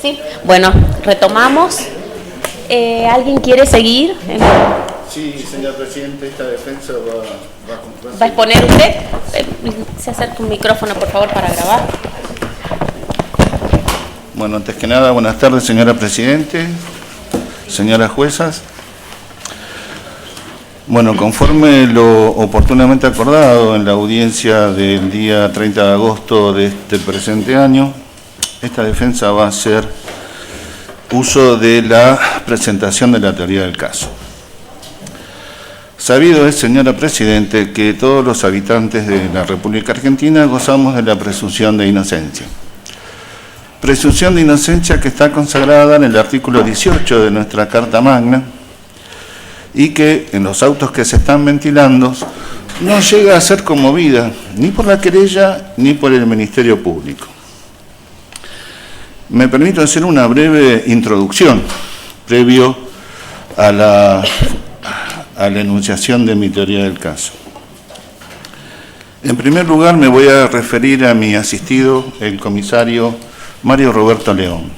Sí, bueno, retomamos. ¿Alguien quiere seguir? Sí, señor presidente, esta defensa va ¿Va a exponer usted? Se acerca un micrófono, por favor, para grabar. Bueno, antes que nada, buenas tardes, señora presidente, señoras juezas. Bueno, conforme lo oportunamente acordado en la audiencia del día 30 de agosto de este presente año, esta defensa va a hacer uso de la presentación de la teoría del caso. Sabido es, señora presidente, que todos los habitantes de la República Argentina gozamos de la presunción de inocencia. Presunción de inocencia que está consagrada en el artículo 18 de nuestra Carta Magna y que en los autos que se están ventilando no llega a ser conmovida ni por la querella ni por el Ministerio Público. Me permito hacer una breve introducción previo a la enunciación de mi teoría del caso. En primer lugar, me voy a referir a mi asistido, el comisario Mario Roberto León,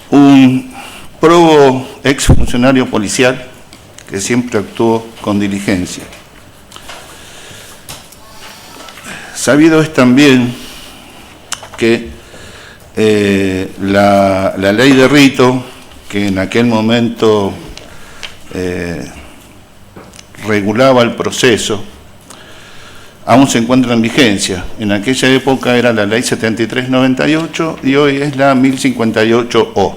un probo exfuncionario policial que siempre actuó con diligencia. Sabido es también que la ley de rito, que en aquel momento regulaba el proceso, aún se encuentra en vigencia. En aquella época era la ley 7398 y hoy es la 1058O,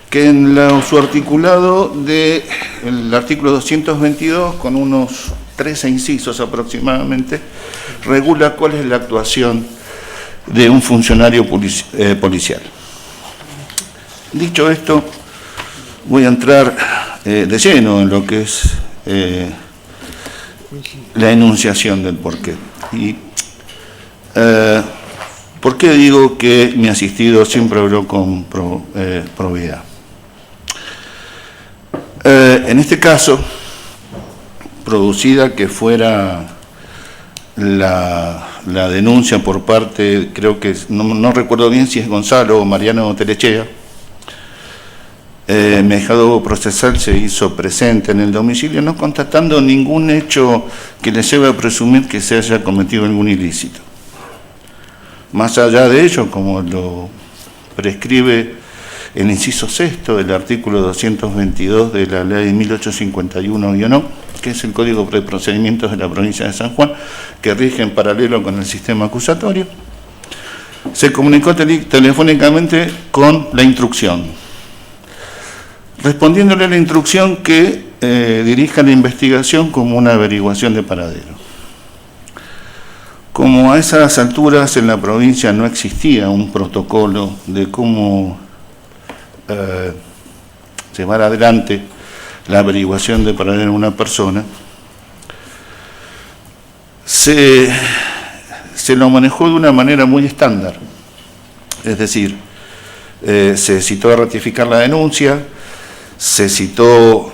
que en su articulado del artículo 222, con unos 13 incisos aproximadamente, regula cuál es la actuación de un funcionario policial. Dicho esto, voy a entrar de lleno en lo que es la enunciación del porqué. Y ¿por qué digo que mi asistido siempre habló con probidad? En este caso, producida que fuera la denuncia por parte, creo que, no recuerdo bien si es Gonzalo o Mariano Telechea, mi ahijado procesal se hizo presente en el domicilio, no constatando ningún hecho que le lleve a presumir que se haya cometido algún ilícito. Más allá de ello, como lo prescribe el inciso sexto del artículo 222 de la ley 1851-1, que es el Código de Procedimientos de la provincia de San Juan, que rige en paralelo con el sistema acusatorio, se comunicó telefónicamente con la instrucción, respondiéndole a la instrucción que dirija la investigación como una averiguación de paradero. Como a esas alturas en la provincia no existía un protocolo de cómo llevar adelante la averiguación de paradero de una persona, se lo manejó de una manera muy estándar. Es decir, se citó a ratificar la denuncia, se citó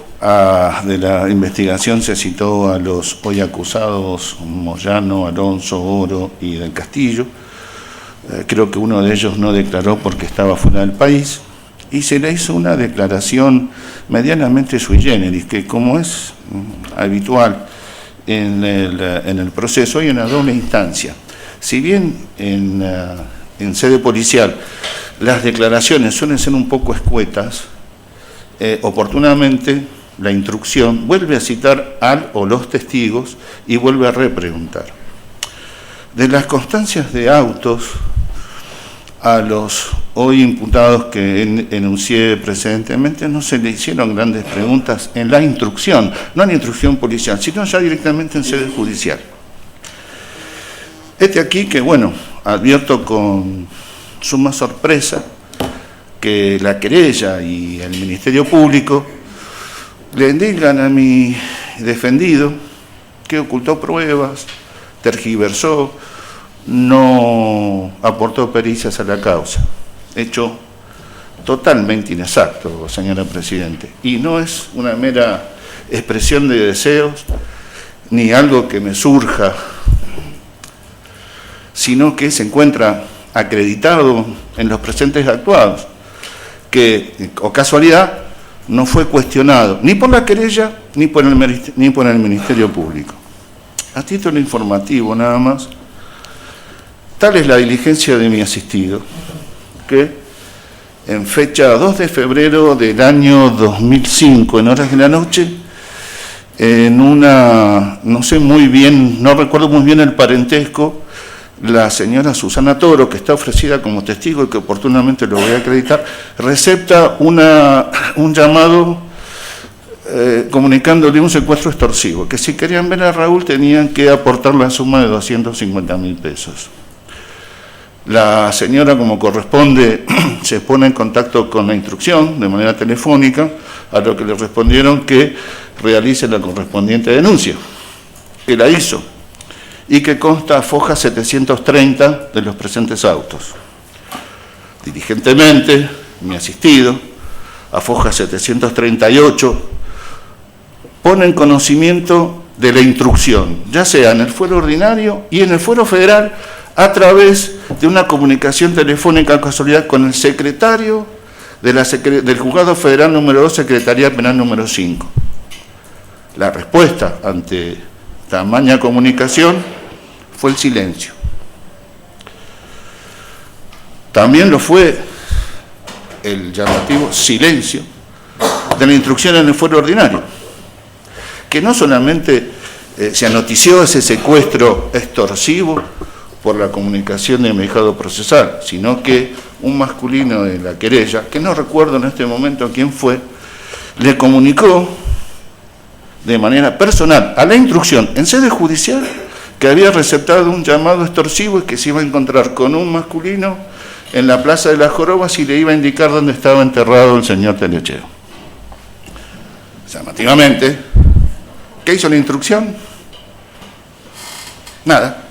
de la investigación, se citó a los hoy acusados Moyano, Alonso, Oro y del Castillo. Creo que uno de ellos no declaró porque estaba fuera del país, y se le hizo una declaración medianamente sui generis, que como es habitual en el proceso y en la doble instancia. Si bien en sede policial las declaraciones suelen ser un poco escuetas, oportunamente la instrucción vuelve a citar al o los testigos y vuelve a repreguntar. De las constancias de autos a los hoy imputados que enuncié precedentemente, no se le hicieron grandes preguntas en la instrucción, no en la instrucción policial, sino ya directamente en sede judicial. Aquí que, bueno, advierto con suma sorpresa que la querella y el Ministerio Público le indican a mi defendido que ocultó pruebas, tergiversó, no aportó pericias a la causa. Hecho totalmente inexacto, señora Presidente. Y no es una mera expresión de deseos, ni algo que me surja, sino que se encuentra acreditado en los presentes actuados, que, o casualidad, no fue cuestionado ni por la querella ni por el Ministerio Público. A título informativo nada más, tal es la diligencia de mi asistido, que en fecha 2 de febrero del año 2005, en horas de la noche, en una, no sé muy bien, no recuerdo muy bien el parentesco, la señora Susana Toro, que está ofrecida como testigo y que oportunamente lo voy a acreditar, recepta un llamado comunicándole un secuestro extorsivo, que si querían ver a Raúl tenían que aportar la suma de 250.000 pesos. La señora, como corresponde, se pone en contacto con la instrucción de manera telefónica, a lo que le respondieron que realice la correspondiente denuncia, que la hizo, y que consta foja 730 de los presentes autos. Diligentemente, mi asistido, a foja 738, pone en conocimiento de la instrucción, ya sea en el fuero ordinario y en el fuero federal, a través de una comunicación telefónica casualidad con el secretario del Juzgado Federal número 2, Secretaría Penal número 5. La respuesta ante tamaña comunicación fue el silencio. También lo fue el llamativo silencio de la instrucción en el fuero ordinario, que no solamente se anotició ese secuestro extorsivo por la comunicación de mi ahijado procesal, sino que un masculino de la querella, que no recuerdo en este momento quién fue, le comunicó de manera personal a la instrucción en sede judicial que había receptado un llamado extorsivo y que se iba a encontrar con un masculino en la Plaza de las Jorobas y le iba a indicar dónde estaba enterrado el señor Telecheo. Llamativamente, ¿qué hizo la instrucción? Nada.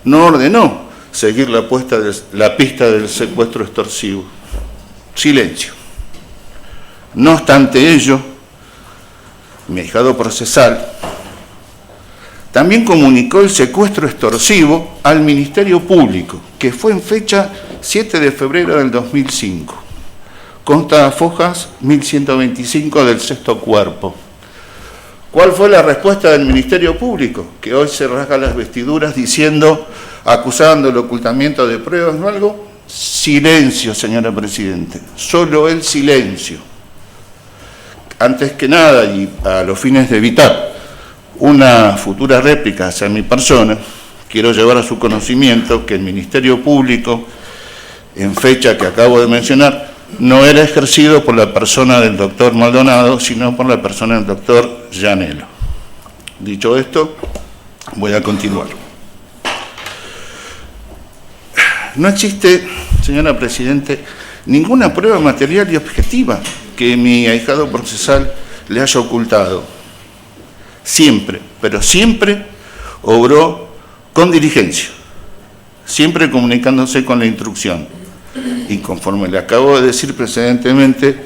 No ordenó seguir la pista del secuestro extorsivo. Silencio. No obstante ello, mi ahijado procesal también comunicó el secuestro extorsivo al Ministerio Público, que fue en fecha 7 de febrero del 2005. Consta fojas 1125 del sexto cuerpo. ¿Cuál fue la respuesta del Ministerio Público? Que hoy se rasga las vestiduras diciendo, acusando el ocultamiento de pruebas o algo. Silencio, señora Presidente, solo el silencio. Antes que nada, y a los fines de evitar una futura réplica hacia mi persona, quiero llevar a su conocimiento que el Ministerio Público, en fecha que acabo de mencionar, no era ejercido por la persona del doctor Maldonado, sino por la persona del doctor Llanelo. Dicho esto, voy a continuar. No existe, señora Presidente, ninguna prueba material y objetiva que mi ahijado procesal le haya ocultado. Siempre, pero siempre obró con diligencia, siempre comunicándose con la instrucción. Y conforme le acabo de decir precedentemente,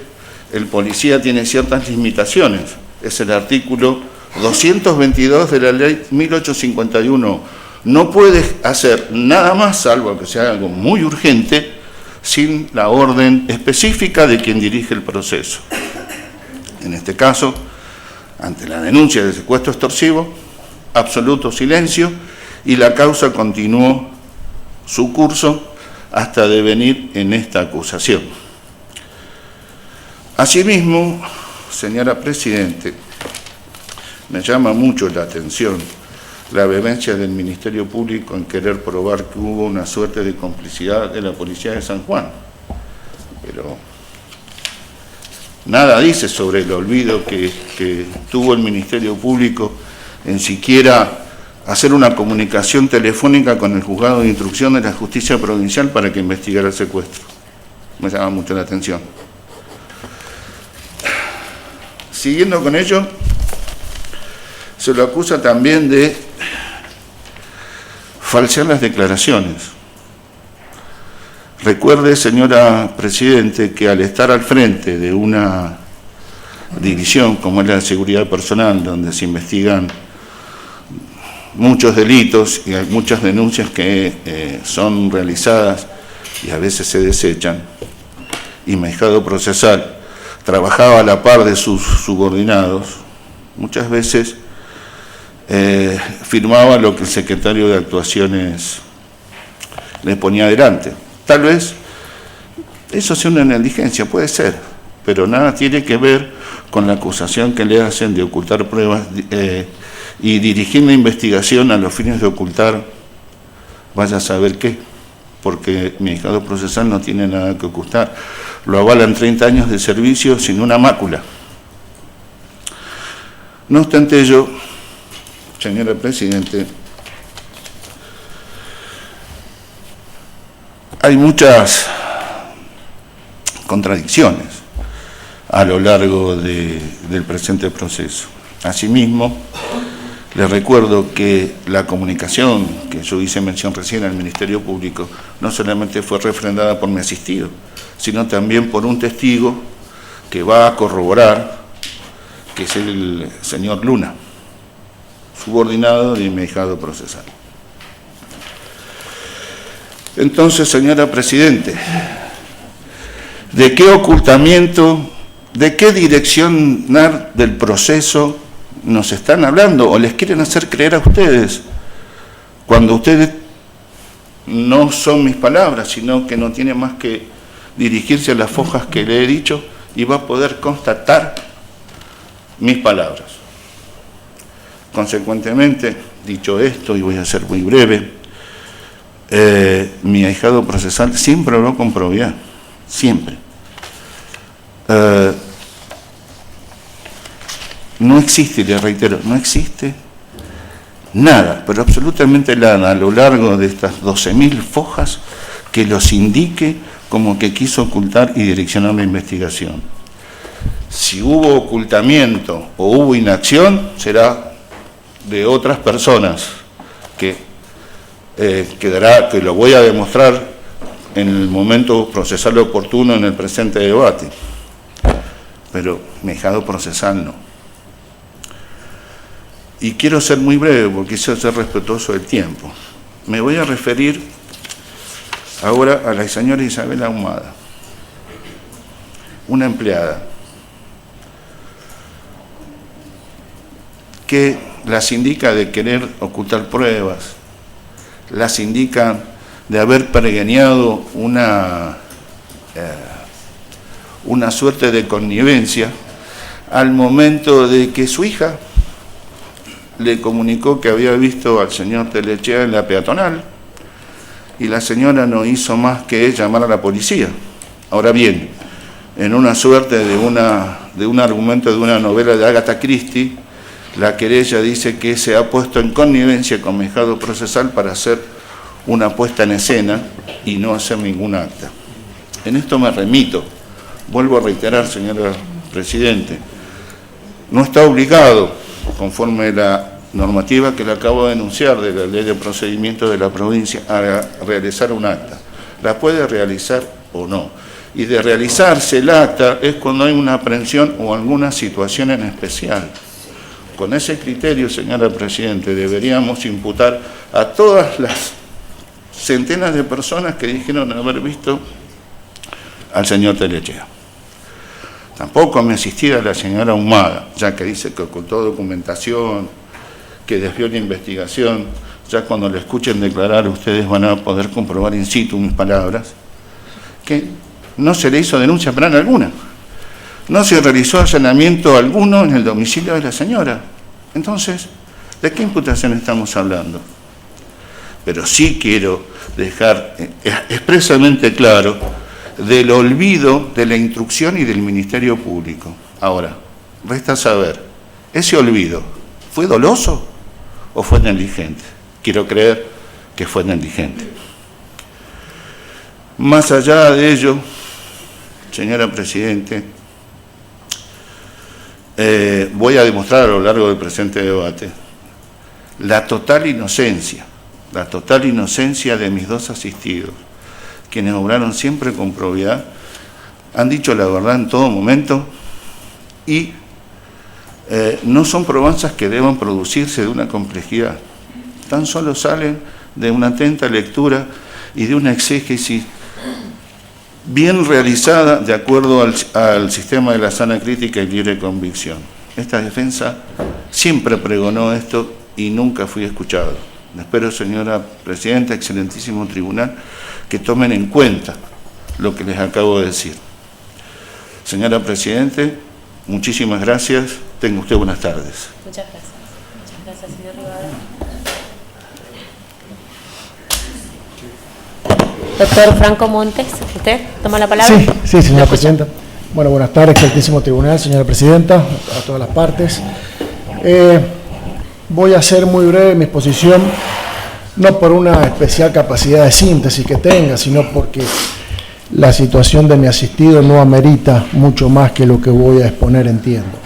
el policía tiene ciertas limitaciones. Es el artículo 222 de la ley 1851. No puede hacer nada más, salvo que sea algo muy urgente, sin la orden específica de quien dirige el proceso. En este caso, ante la denuncia de secuestro extorsivo, absoluto silencio, y la causa continuó su curso hasta devenir en esta acusación. Asimismo, señora Presidente, me llama mucho la atención la vehemencia del Ministerio Público en querer probar que hubo una suerte de complicidad de la Policía de San Juan. Pero nada dice sobre el olvido que tuvo el Ministerio Público en siquiera hacer una comunicación telefónica con el Juzgado de Instrucción de la Justicia Provincial para que investigara el secuestro. Me llama mucho la atención. Siguiendo con ello, se lo acusa también de falsear las declaraciones. Recuerde, señora Presidente, que al estar al frente de una división como es la de seguridad personal, donde se investigan muchos delitos y hay muchas denuncias que son realizadas y a veces se desechan, y Mahiscado Procesal trabajaba a la par de sus subordinados, muchas veces firmaba lo que el secretario de Actuaciones le ponía adelante. Tal vez eso sea una negligencia, puede ser, pero nada tiene que ver con la acusación que le hacen de ocultar pruebas y dirigir la investigación a los fines de ocultar, vaya a saber qué, porque Mahiscado Procesal no tiene nada que ocultar. Lo avalan 30 años de servicio sin una mácula. No obstante ello, señora Presidente, hay muchas contradicciones a lo largo del presente proceso. Asimismo, les recuerdo que la comunicación que yo hice mención recién al Ministerio Público no solamente fue refrendada por mi asistido, sino también por un testigo que va a corroborar, que es el señor Luna, subordinado de Mahiscado Procesal. Entonces, señora Presidente, ¿de qué ocultamiento, de qué direccionar del proceso nos están hablando o les quieren hacer creer a ustedes cuando ustedes no son mis palabras, sino que no tienen más que dirigirse a las fojas que le he dicho y va a poder constatar mis palabras? Consecuentemente, dicho esto, y voy a ser muy breve, mi ahijado procesal siempre habló con probidad, siempre. No existe, le reitero, no existe nada, pero absolutamente nada a lo largo de estas 12.000 fojas que los indique como que quiso ocultar y direccionar la investigación. Si hubo ocultamiento o hubo inacción, será de otras personas que que lo voy a demostrar en el momento procesal oportuno en el presente debate. Pero Mahiscado Procesal no. Y quiero ser muy breve porque quiero ser respetuoso del tiempo. Me voy a referir ahora a la señora Isabel Ahumada, una empleada que las indica de querer ocultar pruebas, las indica de haber pergeñado una suerte de connivencia al momento de que su hija le comunicó que había visto al señor Telechea en la peatonal y la señora no hizo más que llamar a la policía. Ahora bien, en una suerte de un argumento de una novela de Agatha Christie, la querella dice que se ha puesto en connivencia con Mahiscado Procesal para hacer una puesta en escena y no hacer ningún acta. En esto me remito, vuelvo a reiterar, señora Presidente, no está obligado, conforme a la normativa que le acabo de denunciar de la Ley de Procedimientos de la provincia, a realizar un acta. La puede realizar o no. Y de realizarse el acta es cuando hay una aprehensión o alguna situación en especial. Con ese criterio, señora Presidente, deberíamos imputar a todas las centenas de personas que dijeron haber visto al señor Telechea. Tampoco me asistía la señora Ahumada, ya que dice que ocultó documentación, que desvió la investigación. Ya cuando le escuchen declarar, ustedes van a poder comprobar in situ mis palabras, que no se le hizo denuncia penal alguna. No se realizó allanamiento alguno en el domicilio de la señora. Entonces, ¿de qué imputación estamos hablando? Pero sí quiero dejar expresamente claro del olvido de la instrucción y del Ministerio Público. Ahora, resta saber, ¿ese olvido fue doloso o fue negligente? Quiero creer que fue negligente. Más allá de ello, señora Presidente, voy a demostrar a lo largo del presente debate la total inocencia de mis dos asistidos, quienes obraron siempre con probidad, han dicho la verdad en todo momento y no son probanzas que deban producirse de una complejidad, tan solo salen de una atenta lectura y de una exégesis bien realizada de acuerdo al sistema de la sana crítica y libre convicción. Esta defensa siempre pregonó esto y nunca fui escuchado. Espero, señora Presidenta, excelentísimo tribunal, que tomen en cuenta lo que les acabo de decir. Señora Presidente, muchísimas gracias. Tenga usted buenas tardes. Muchas gracias. Muchas gracias, señor Rivadavia. Doctor Franco Montes, ¿usted toma la palabra? Sí, señora Presidenta. Bueno, buenas tardes, excelentísimo tribunal, señora Presidenta, a todas las partes. Voy a ser muy breve en mi exposición, no por una especial capacidad de síntesis que tenga, sino porque la situación de mi asistido no amerita mucho más que lo que voy a exponer, entiendo.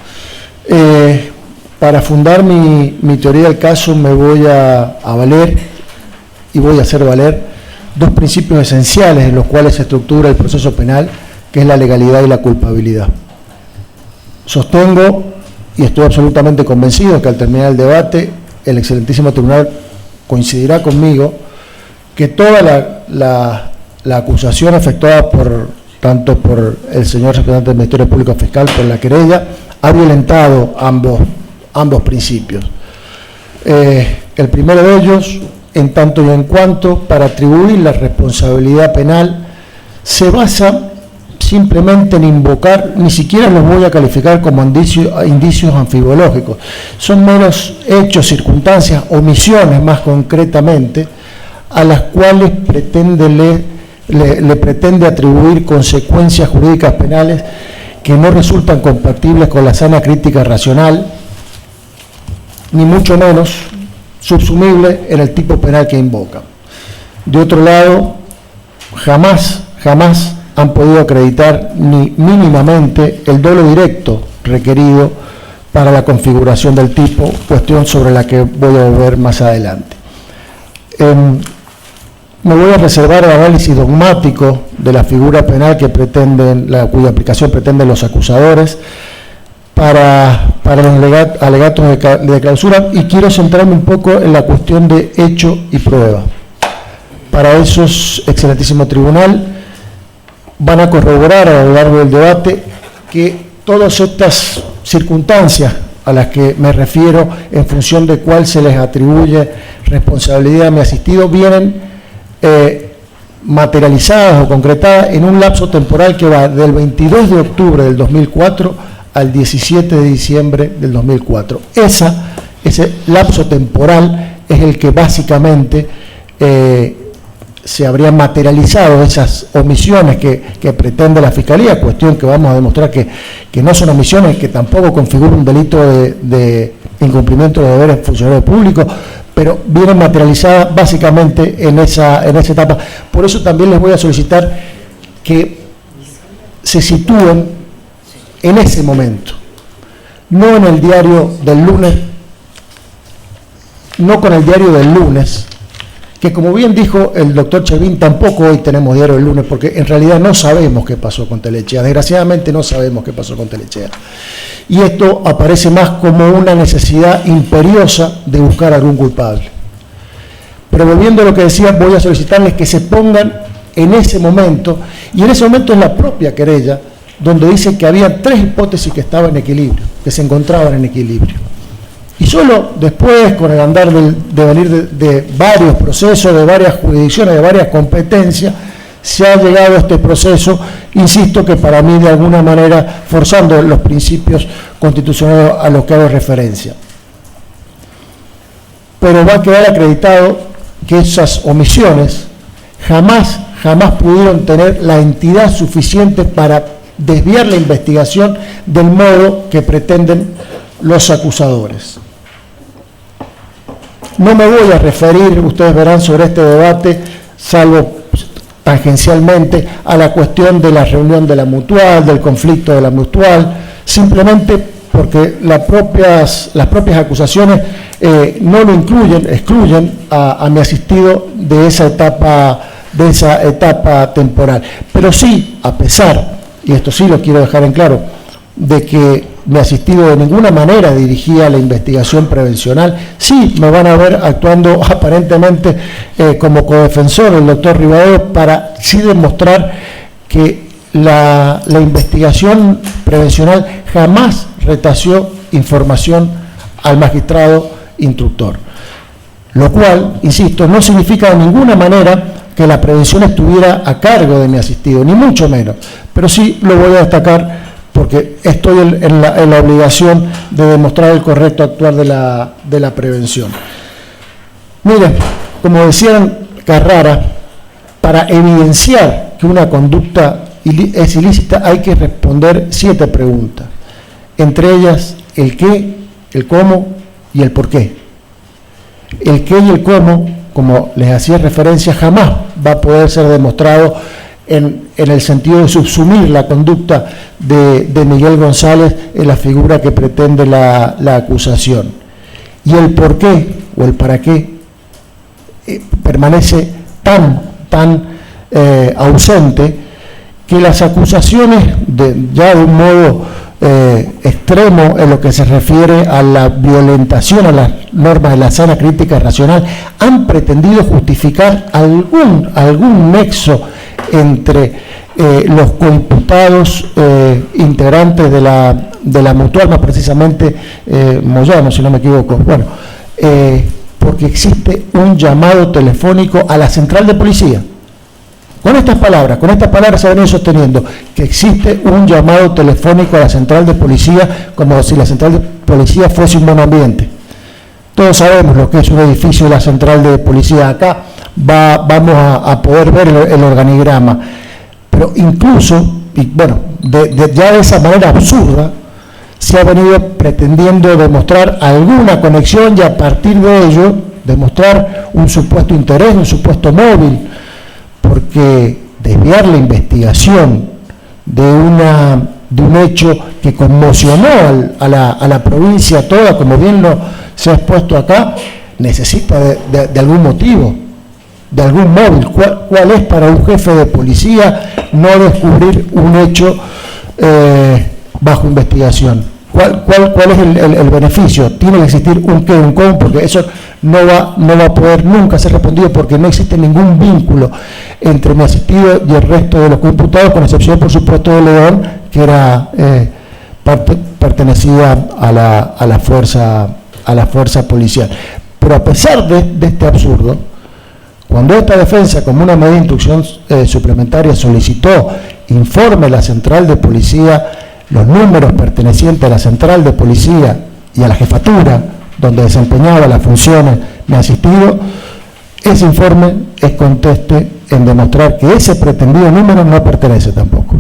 Para fundar mi teoría del caso me voy a valer y voy a hacer valer dos principios esenciales en los cuales se estructura el proceso penal, que es la legalidad y la culpabilidad. Sostengo y estoy absolutamente convencido que al terminar el debate el excelentísimo tribunal coincidirá conmigo que toda la acusación efectuada tanto por el señor representante del Ministerio Público Fiscal por la querella ha violentado ambos principios. El primero de ellos, en tanto y en cuanto para atribuir la responsabilidad penal, se basa simplemente en invocar, ni siquiera los voy a calificar como indicios anfibológicos, son meros hechos, circunstancias, omisiones más concretamente, a las cuales le pretende atribuir consecuencias jurídicas penales que no resultan compatibles con la sana crítica racional, ni mucho menos subsumible en el tipo penal que invoca. De otro lado, jamás han podido acreditar ni mínimamente el dolo directo requerido para la configuración del tipo, cuestión sobre la que voy a volver más adelante. Me voy a reservar el análisis dogmático de la figura penal cuya aplicación pretenden los acusadores para los alegatos de clausura, y quiero centrarme un poco en la cuestión de hecho y prueba. Para eso, excelentísimo tribunal, van a corroborar a lo largo del debate que todas estas circunstancias a las que me refiero, en función de cuál se les atribuye responsabilidad a mi asistido, vienen materializadas o concretadas en un lapso temporal que va del 22 de octubre del 2004 al 17 de diciembre del 2004. Ese lapso temporal es el que básicamente se habrían materializado esas omisiones que pretende la Fiscalía, cuestión que vamos a demostrar que no son omisiones, que tampoco configuran un delito de incumplimiento de deberes funcionarios públicos, pero vienen materializadas básicamente en esa etapa. Por eso también les voy a solicitar que se sitúen en ese momento, no en el diario del lunes, no con el diario del lunes, que como bien dijo el doctor Chervín, tampoco hoy tenemos diario del lunes, porque en realidad no sabemos qué pasó con Telechea, desgraciadamente no sabemos qué pasó con Telechea. Y esto aparece más como una necesidad imperiosa de buscar algún culpable. Pero volviendo a lo que decía, voy a solicitarles que se pongan en ese momento, y en ese momento es la propia querella, donde dice que había tres hipótesis que estaban en equilibrio, que se encontraban en equilibrio. Y solo después, con el andar de venir de varios procesos, de varias jurisdicciones, de varias competencias, se ha llegado a este proceso, insisto, que para mí de alguna manera forzando los principios constitucionales a los que hago referencia. Pero va a quedar acreditado que esas omisiones jamás pudieron tener la entidad suficiente para desviar la investigación del modo que pretenden los acusadores. No me voy a referir, ustedes verán, sobre este debate, salvo tangencialmente, a la cuestión de la reunión de la mutual, del conflicto de la mutual, simplemente porque las propias acusaciones no lo excluyen a mi asistido de esa etapa temporal. Pero sí, a pesar, y esto sí lo quiero dejar en claro, de que mi asistido de ninguna manera dirigía la investigación prevencional. Sí, me van a ver actuando aparentemente como codefensor del doctor Rivadavia para sí demostrar que la investigación prevencional jamás retaseó información al magistrado instructor. Lo cual, insisto, no significa de ninguna manera que la prevención estuviera a cargo de mi asistido, ni mucho menos, pero sí lo voy a destacar porque estoy en la obligación de demostrar el correcto actuar de la prevención. Miren, como decían Carrara, para evidenciar que una conducta es ilícita hay que responder 7 preguntas, entre ellas el qué, el cómo y el por qué. El qué y el cómo, como les hacía referencia, jamás va a poder ser demostrado en el sentido de subsumir la conducta de Miguel González en la figura que pretende la acusación. Y el por qué o el para qué permanece tan ausente que las acusaciones, ya de un modo extremo en lo que se refiere a la violentación a las normas de la sana crítica racional, han pretendido justificar algún nexo entre los coimputados integrantes de la Mutual, más precisamente Moyano, si no me equivoco, bueno, porque existe un llamado telefónico a la central de policía. Con estas palabras se ha venido sosteniendo que existe un llamado telefónico a la central de policía, como si la central de policía fuese un monoambiente. Todos sabemos lo que es un edificio de la central de policía. Acá vamos a poder ver el organigrama. Pero incluso, y bueno, ya de esa manera absurda, se ha venido pretendiendo demostrar alguna conexión y a partir de ello demostrar un supuesto interés, un supuesto móvil, porque desviar la investigación de un hecho que conmocionó a la provincia toda, como bien se ha expuesto acá, necesita de algún motivo, de algún móvil. ¿Cuál es para un jefe de policía no descubrir un hecho bajo investigación? ¿Cuál es el beneficio? Tiene que existir un qué, un cómo, porque eso no va a poder nunca ser respondido porque no existe ningún vínculo entre mi asistido y el resto de los coimputados, con excepción, por supuesto, de León, que era pertenecía a la fuerza policial. Pero a pesar de este absurdo, cuando esta defensa, como una medida de instrucción suplementaria, solicitó informe a la central de policía, los números pertenecientes a la central de policía y a la jefatura, donde desempeñaba las funciones mi asistido, ese informe es conteste en demostrar que ese pretendido número no pertenece tampoco.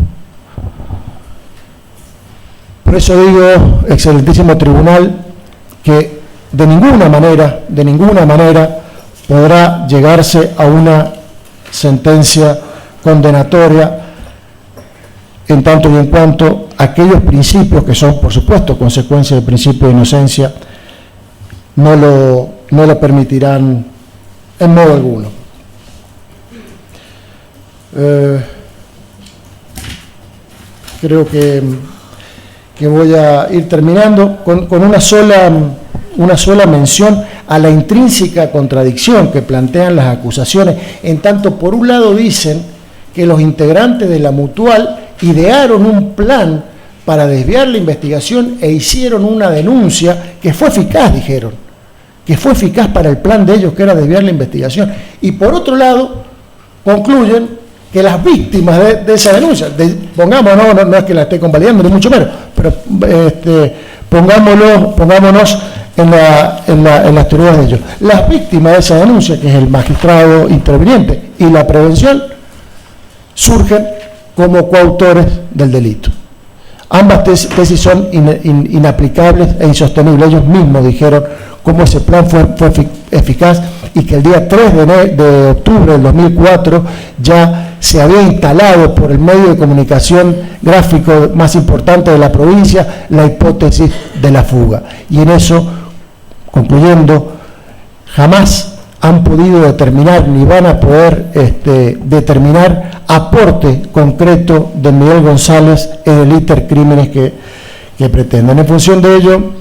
Por eso digo, excelentísimo tribunal, que de ninguna manera podrá llegarse a una sentencia condenatoria en tanto y en cuanto aquellos principios que son, por supuesto, consecuencia del principio de inocencia, no lo permitirán en modo alguno. Creo que voy a ir terminando con una sola mención a la intrínseca contradicción que plantean las acusaciones, en tanto por un lado dicen que los integrantes de la Mutual idearon un plan para desviar la investigación e hicieron una denuncia que fue eficaz, dijeron, que fue eficaz para el plan de ellos, que era desviar la investigación. Y por otro lado, concluyen que las víctimas de esa denuncia, pongámonos, no es que la esté convalidando, ni mucho menos, pero pongámonos en las teorías de ellos. Las víctimas de esa denuncia, que es el magistrado interviniente y la prevención, surgen como coautores del delito. Ambas tesis son inaplicables e insostenibles. Ellos mismos dijeron cómo ese plan fue eficaz y que el día 3 de octubre del 2004 ya se había instalado por el medio de comunicación gráfico más importante de la provincia la hipótesis de la fuga. Y en eso, concluyendo, jamás han podido determinar ni van a poder determinar aporte concreto de Miguel González en el iter crímenes que que pretenden. En función de ello,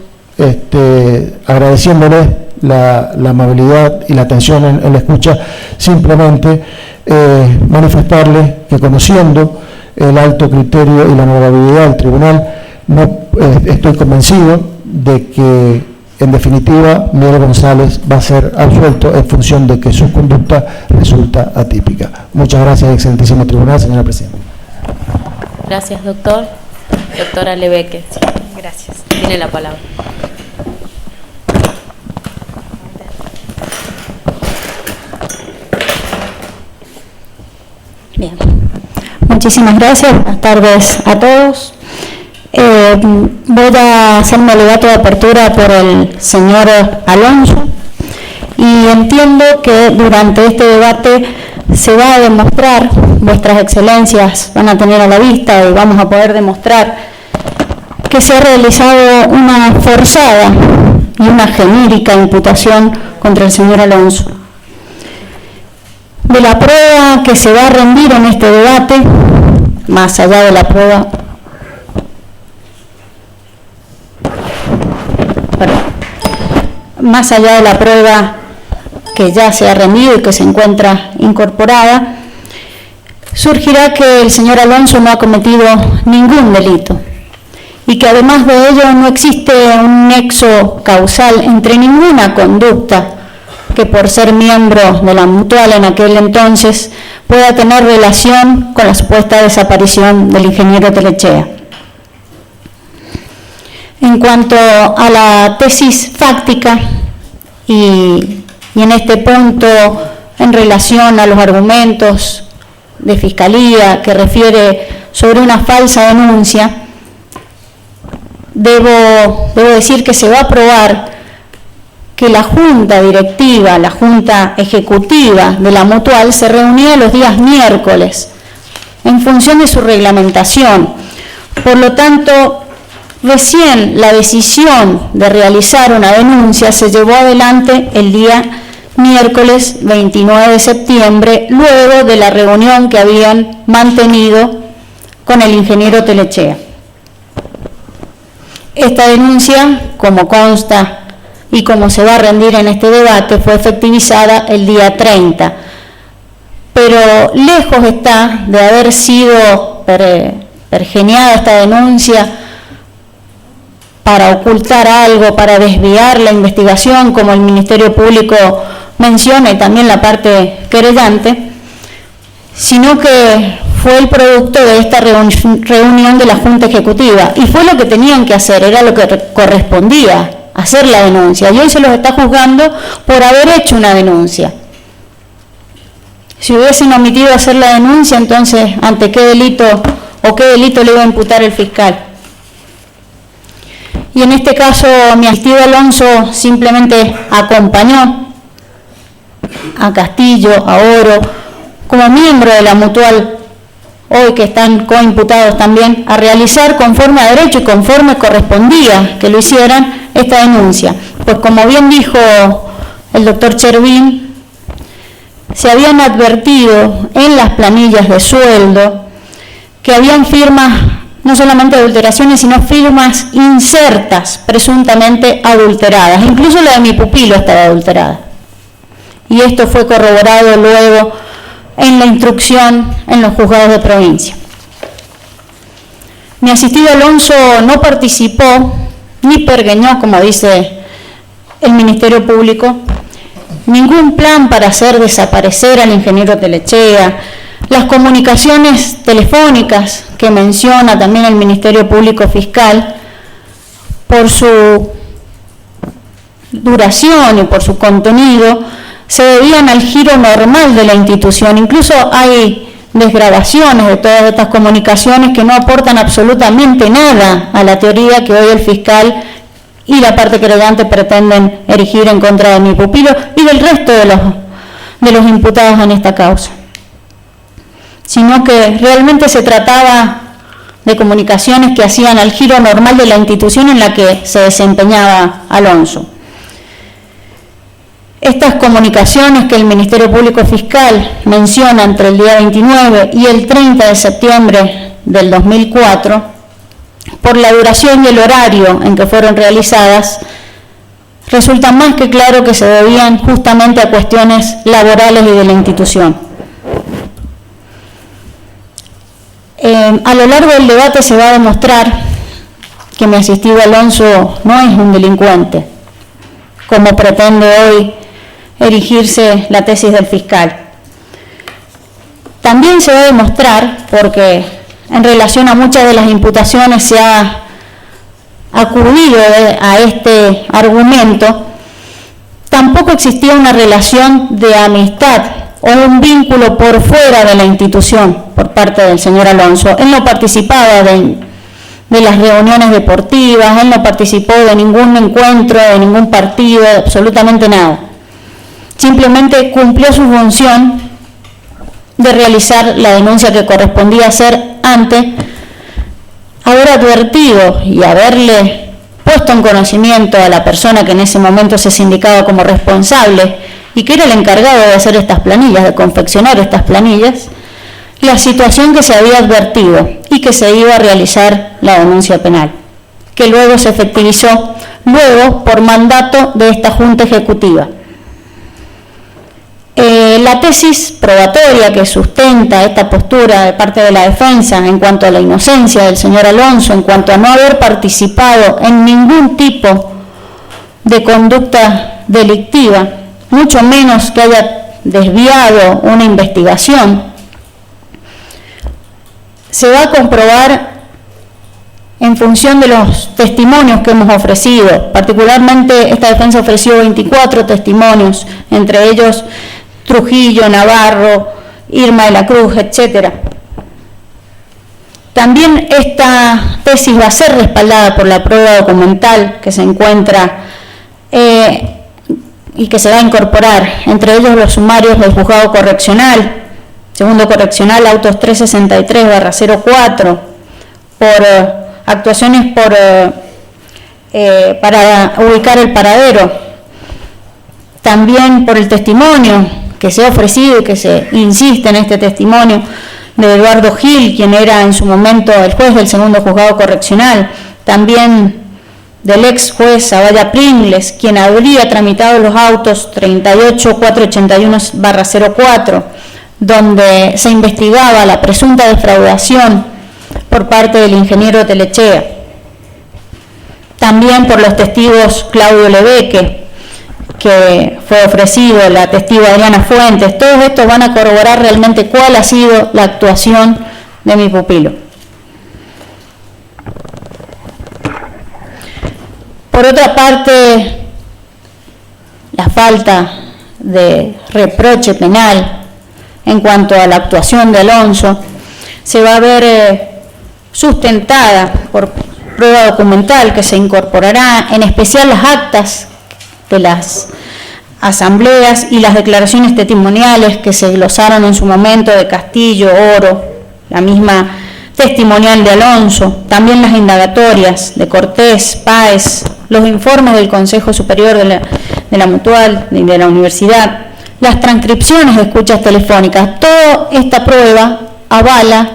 agradeciéndoles la amabilidad y la atención en la escucha, simplemente manifestarles que, conociendo el alto criterio y la honorabilidad del tribunal, no estoy convencido de que, en definitiva, Miguel González va a ser absuelto en función de que su conducta resulta atípica. Muchas gracias, excelentísimo tribunal, señora presidenta. Gracias, doctor. Doctora Lebeque. Gracias. Tiene la palabra. Bien. Muchísimas gracias. Buenas tardes a todos. Voy a hacerme alegato de apertura por el señor Alonso y entiendo que durante este debate se va a demostrar, vuestras excelencias van a tener a la vista y vamos a poder demostrar que se ha realizado una forzada y una genérica imputación contra el señor Alonso. De la prueba que se va a rendir en este debate, más allá de la prueba, más allá de la prueba que ya se ha rendido y que se encuentra incorporada, surgirá que el señor Alonso no ha cometido ningún delito y que además de ello no existe un nexo causal entre ninguna conducta que, por ser miembro de la Mutual en aquel entonces, pueda tener relación con la supuesta desaparición del ingeniero Telechea. En cuanto a la tesis fáctica y en este punto en relación a los argumentos de Fiscalía que refiere sobre una falsa denuncia, debo decir que se va a probar que la Junta Directiva, la Junta Ejecutiva de la Mutual se reunía los días miércoles en función de su reglamentación. Por lo tanto, recién la decisión de realizar una denuncia se llevó adelante el día miércoles 29 de septiembre, luego de la reunión que habían mantenido con el ingeniero Telechea. Esta denuncia, como consta y como se va a rendir en este debate, fue efectivizada el día 30, pero lejos está de haber sido pergeñada esta denuncia para ocultar algo, para desviar la investigación, como el Ministerio Público menciona y también la parte querellante, sino que fue el producto de esta reunión de la Junta Ejecutiva y fue lo que tenían que hacer, era lo que correspondía, hacer la denuncia, y hoy se los está juzgando por haber hecho una denuncia. Si hubiesen omitido hacer la denuncia, entonces, ¿ante qué delito o qué delito le iba a imputar el fiscal? Y en este caso, mi asistido Alonso simplemente acompañó a Castillo, a Oro, como miembro de la Mutual, hoy que están coimputados también, a realizar conforme a derecho y conforme correspondía que lo hicieran esta denuncia. Pues como bien dijo el doctor Chervín, se habían advertido en las planillas de sueldo que habían firmas, no solamente adulteraciones, sino firmas insertas, presuntamente adulteradas. Incluso la de mi pupilo estaba adulterada. Y esto fue corroborado luego en la instrucción en los juzgados de provincia. Mi asistido Alonso no participó ni pergeñó, como dice el Ministerio Público, ningún plan para hacer desaparecer al ingeniero Telechea. Las comunicaciones telefónicas que menciona también el Ministerio Público Fiscal, por su duración y por su contenido, se debían al giro normal de la institución. Incluso hay desgrabaciones de todas estas comunicaciones que no aportan absolutamente nada a la teoría que hoy el fiscal y la parte querellante pretenden erigir en contra de mi pupilo y del resto de los imputados en esta causa, sino que realmente se trataba de comunicaciones que hacían al giro normal de la institución en la que se desempeñaba Alonso. Estas comunicaciones que el Ministerio Público Fiscal menciona entre el día 29 y el 30 de septiembre del 2004 por la duración y el horario en que fueron realizadas, resulta más que claro que se debían justamente a cuestiones laborales y de la institución. A lo largo del debate se va a demostrar que mi asistido Alonso no es un delincuente, como pretende hoy erigirse la tesis del fiscal. También se va a demostrar, porque en relación a muchas de las imputaciones se ha acudido a este argumento, tampoco existía una relación de amistad o un vínculo por fuera de la institución por parte del señor Alonso. Él no participaba de las reuniones deportivas, él no participó de ningún encuentro, de ningún partido, absolutamente nada. Simplemente cumplió su función de realizar la denuncia que correspondía hacer antes haber advertido y haberle puesto en conocimiento a la persona que en ese momento se sindicaba como responsable y que era el encargado de hacer estas planillas, de confeccionar estas planillas, la situación que se había advertido y que se iba a realizar la denuncia penal, que luego se efectivizó por mandato de esta Junta Ejecutiva. La tesis probatoria que sustenta esta postura de parte de la defensa en cuanto a la inocencia del señor Alonso, en cuanto a no haber participado en ningún tipo de conducta delictiva, mucho menos que haya desviado una investigación, se va a comprobar en función de los testimonios que hemos ofrecido. Particularmente esta defensa ofreció 24 testimonios, entre ellos Trujillo, Navarro, Irma de la Cruz, etc. También esta tesis va a ser respaldada por la prueba documental que se encuentra y que se va a incorporar, entre ellos los sumarios del juzgado correccional, segundo correccional, autos 363/04, por actuaciones para ubicar el paradero. También por el testimonio que se ha ofrecido y que se insiste en este testimonio de Eduardo Gil, quien era en su momento el juez del segundo juzgado correccional, también del ex juez Zavalla Pringles, quien habría tramitado los autos 38481/04, donde se investigaba la presunta defraudación por parte del ingeniero Telechea. También por los testigos Claudio Lebeque, que fue ofrecido, la testigo Adriana Fuentes. Todos estos van a corroborar realmente cuál ha sido la actuación de mi pupilo. Por otra parte, la falta de reproche penal en cuanto a la actuación de Alonso se va a ver sustentada por prueba documental que se incorporará, en especial las actas de las asambleas y las declaraciones testimoniales que se glosaron en su momento de Castillo, Oro, la misma testimonial de Alonso, también las indagatorias de Cortés, Páez, los informes del Consejo Superior de la Mutual, de la Universidad, las transcripciones de escuchas telefónicas. Toda esta prueba avala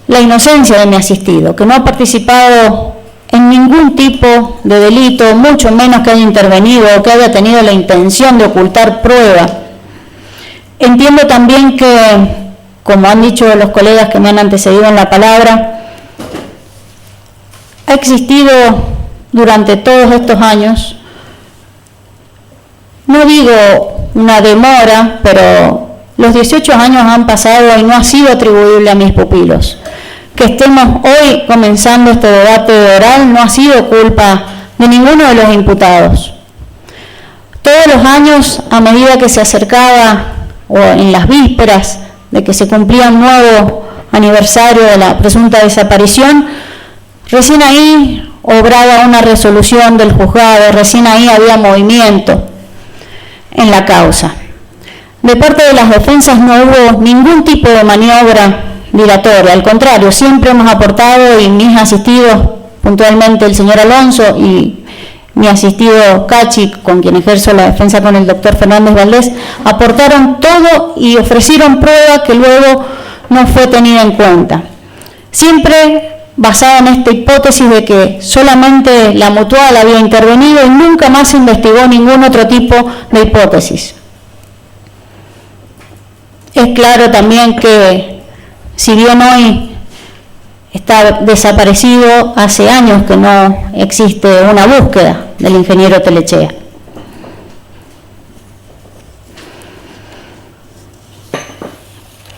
la inocencia de mi asistido, que no ha participado en ningún tipo de delito, mucho menos que haya intervenido o que haya tenido la intención de ocultar prueba. Entiendo también que, como han dicho los colegas que me han antecedido en la palabra, ha existido durante todos estos años, no digo una demora, pero los 18 años han pasado y no ha sido atribuible a mis pupilos. Que estemos hoy comenzando este debate oral no ha sido culpa de ninguno de los imputados. Todos los años, a medida que se acercaba, o en las vísperas de que se cumplía un nuevo aniversario de la presunta desaparición, recién ahí obraba una resolución del juzgado, recién ahí había movimiento en la causa. De parte de las defensas no hubo ningún tipo de maniobra dilatoria, al contrario, siempre hemos aportado, y mis asistidos, puntualmente el señor Alonso y mi asistido Cachi, con quien ejerzo la defensa con el doctor Fernández Valdés, aportaron todo y ofrecieron prueba que luego no fue tenida en cuenta. Siempre basada en esta hipótesis de que solamente la mutual había intervenido y nunca más se investigó ningún otro tipo de hipótesis. Es claro también que, si bien hoy está desaparecido, hace años que no existe una búsqueda del ingeniero Telechea.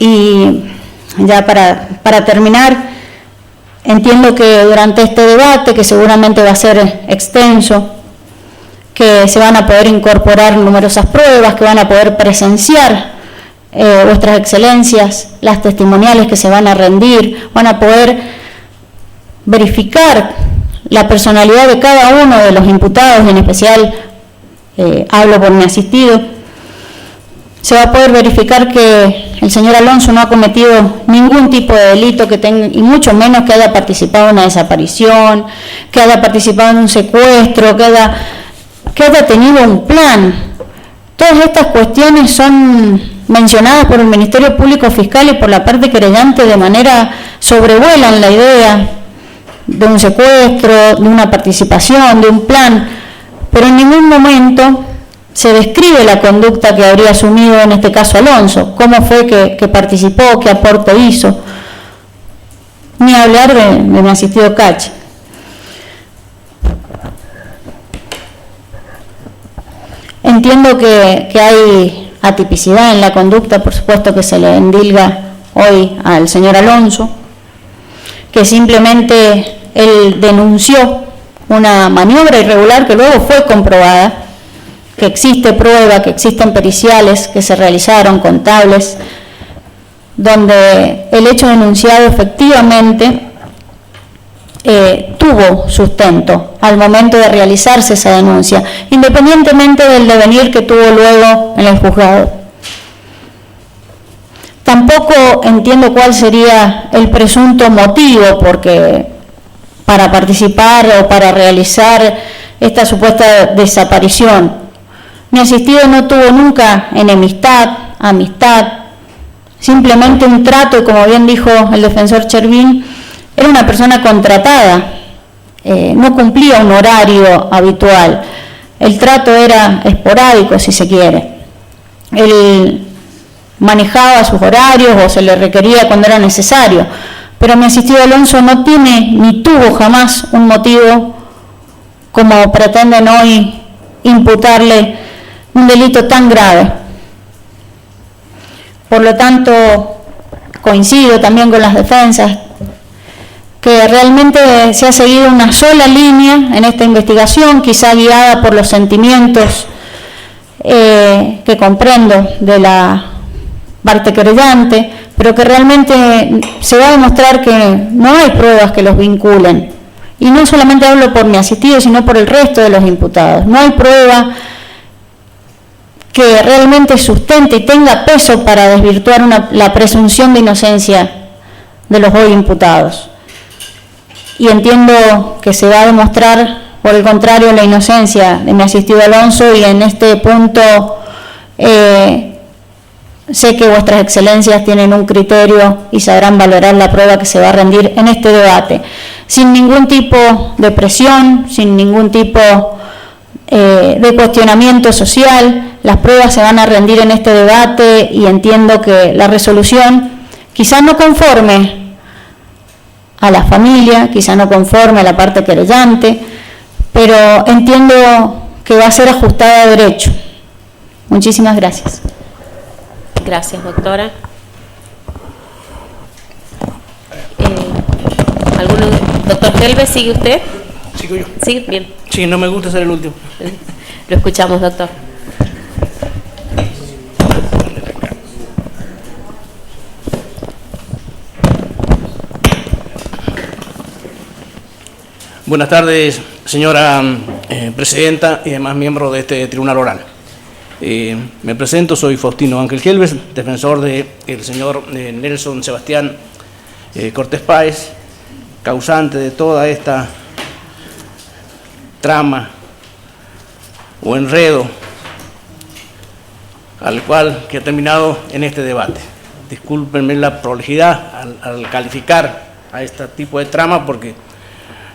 Y ya para terminar, entiendo que durante este debate, que seguramente va a ser extenso, que se van a poder incorporar numerosas pruebas, que van a poder presenciar vuestras excelencias, las testimoniales que se van a rendir, van a poder verificar la personalidad de cada uno de los imputados, en especial hablo por mi asistido. Se va a poder verificar que el señor Alonso no ha cometido ningún tipo de delito que tenga, y mucho menos que haya participado en una desaparición, que haya participado en un secuestro, que haya tenido un plan. Todas estas cuestiones son mencionadas por el Ministerio Público Fiscal y por la parte querellante de manera, sobrevuelan la idea de un secuestro, de una participación, de un plan, pero en ningún momento se describe la conducta que habría asumido en este caso Alonso, cómo fue que participó, qué aporte hizo, ni hablar de mi asistido Cachi. Entiendo que hay atipicidad en la conducta, por supuesto que se le endilga hoy al señor Alonso, que simplemente él denunció una maniobra irregular que luego fue comprobada, que existe prueba, que existen periciales que se realizaron, contables, donde el hecho denunciado efectivamente tuvo sustento al momento de realizarse esa denuncia, independientemente del devenir que tuvo luego en el juzgado. Tampoco entiendo cuál sería el presunto motivo para participar o para realizar esta supuesta desaparición. Mi asistido no tuvo nunca enemistad, amistad, simplemente un trato, y como bien dijo el defensor Chervín, era una persona contratada, no cumplía un horario habitual, el trato era esporádico, si se quiere. Él manejaba sus horarios o se le requería cuando era necesario, pero mi asistido Alonso no tiene ni tuvo jamás un motivo como pretenden hoy imputarle un delito tan grave. Por lo tanto, coincido también con las defensas que realmente se ha seguido una sola línea en esta investigación, quizá guiada por los sentimientos que comprendo de la parte querellante, pero que realmente se va a demostrar que no hay pruebas que los vinculen. Y no solamente hablo por mi asistido, sino por el resto de los imputados. No hay prueba que realmente sustente y tenga peso para desvirtuar la presunción de inocencia de los hoy imputados. Y entiendo que se va a demostrar, por el contrario, la inocencia de mi asistido Alonso, y en este punto sé que vuestras excelencias tienen un criterio y sabrán valorar la prueba que se va a rendir en este debate, sin ningún tipo de presión, sin ningún tipo de cuestionamiento social. Las pruebas se van a rendir en este debate y entiendo que la resolución, quizás no conforme a la familia, quizás no conforme a la parte querellante, pero entiendo que va a ser ajustada a derecho. Muchísimas gracias. Gracias, doctora. Doctor Kelvez, ¿sigue usted? Sigo yo. Sí, bien. Sí, no me gusta ser el último. Lo escuchamos, doctor. Buenas tardes, señora presidenta y demás miembros de este tribunal oral. Me presento, soy Faustino Ángel Kelvez, defensor del señor Nelson Sebastián Cortés Páez, causante de toda esta trama o enredo que ha terminado en este debate. Discúlpenme la prolijidad al calificar a este tipo de trama porque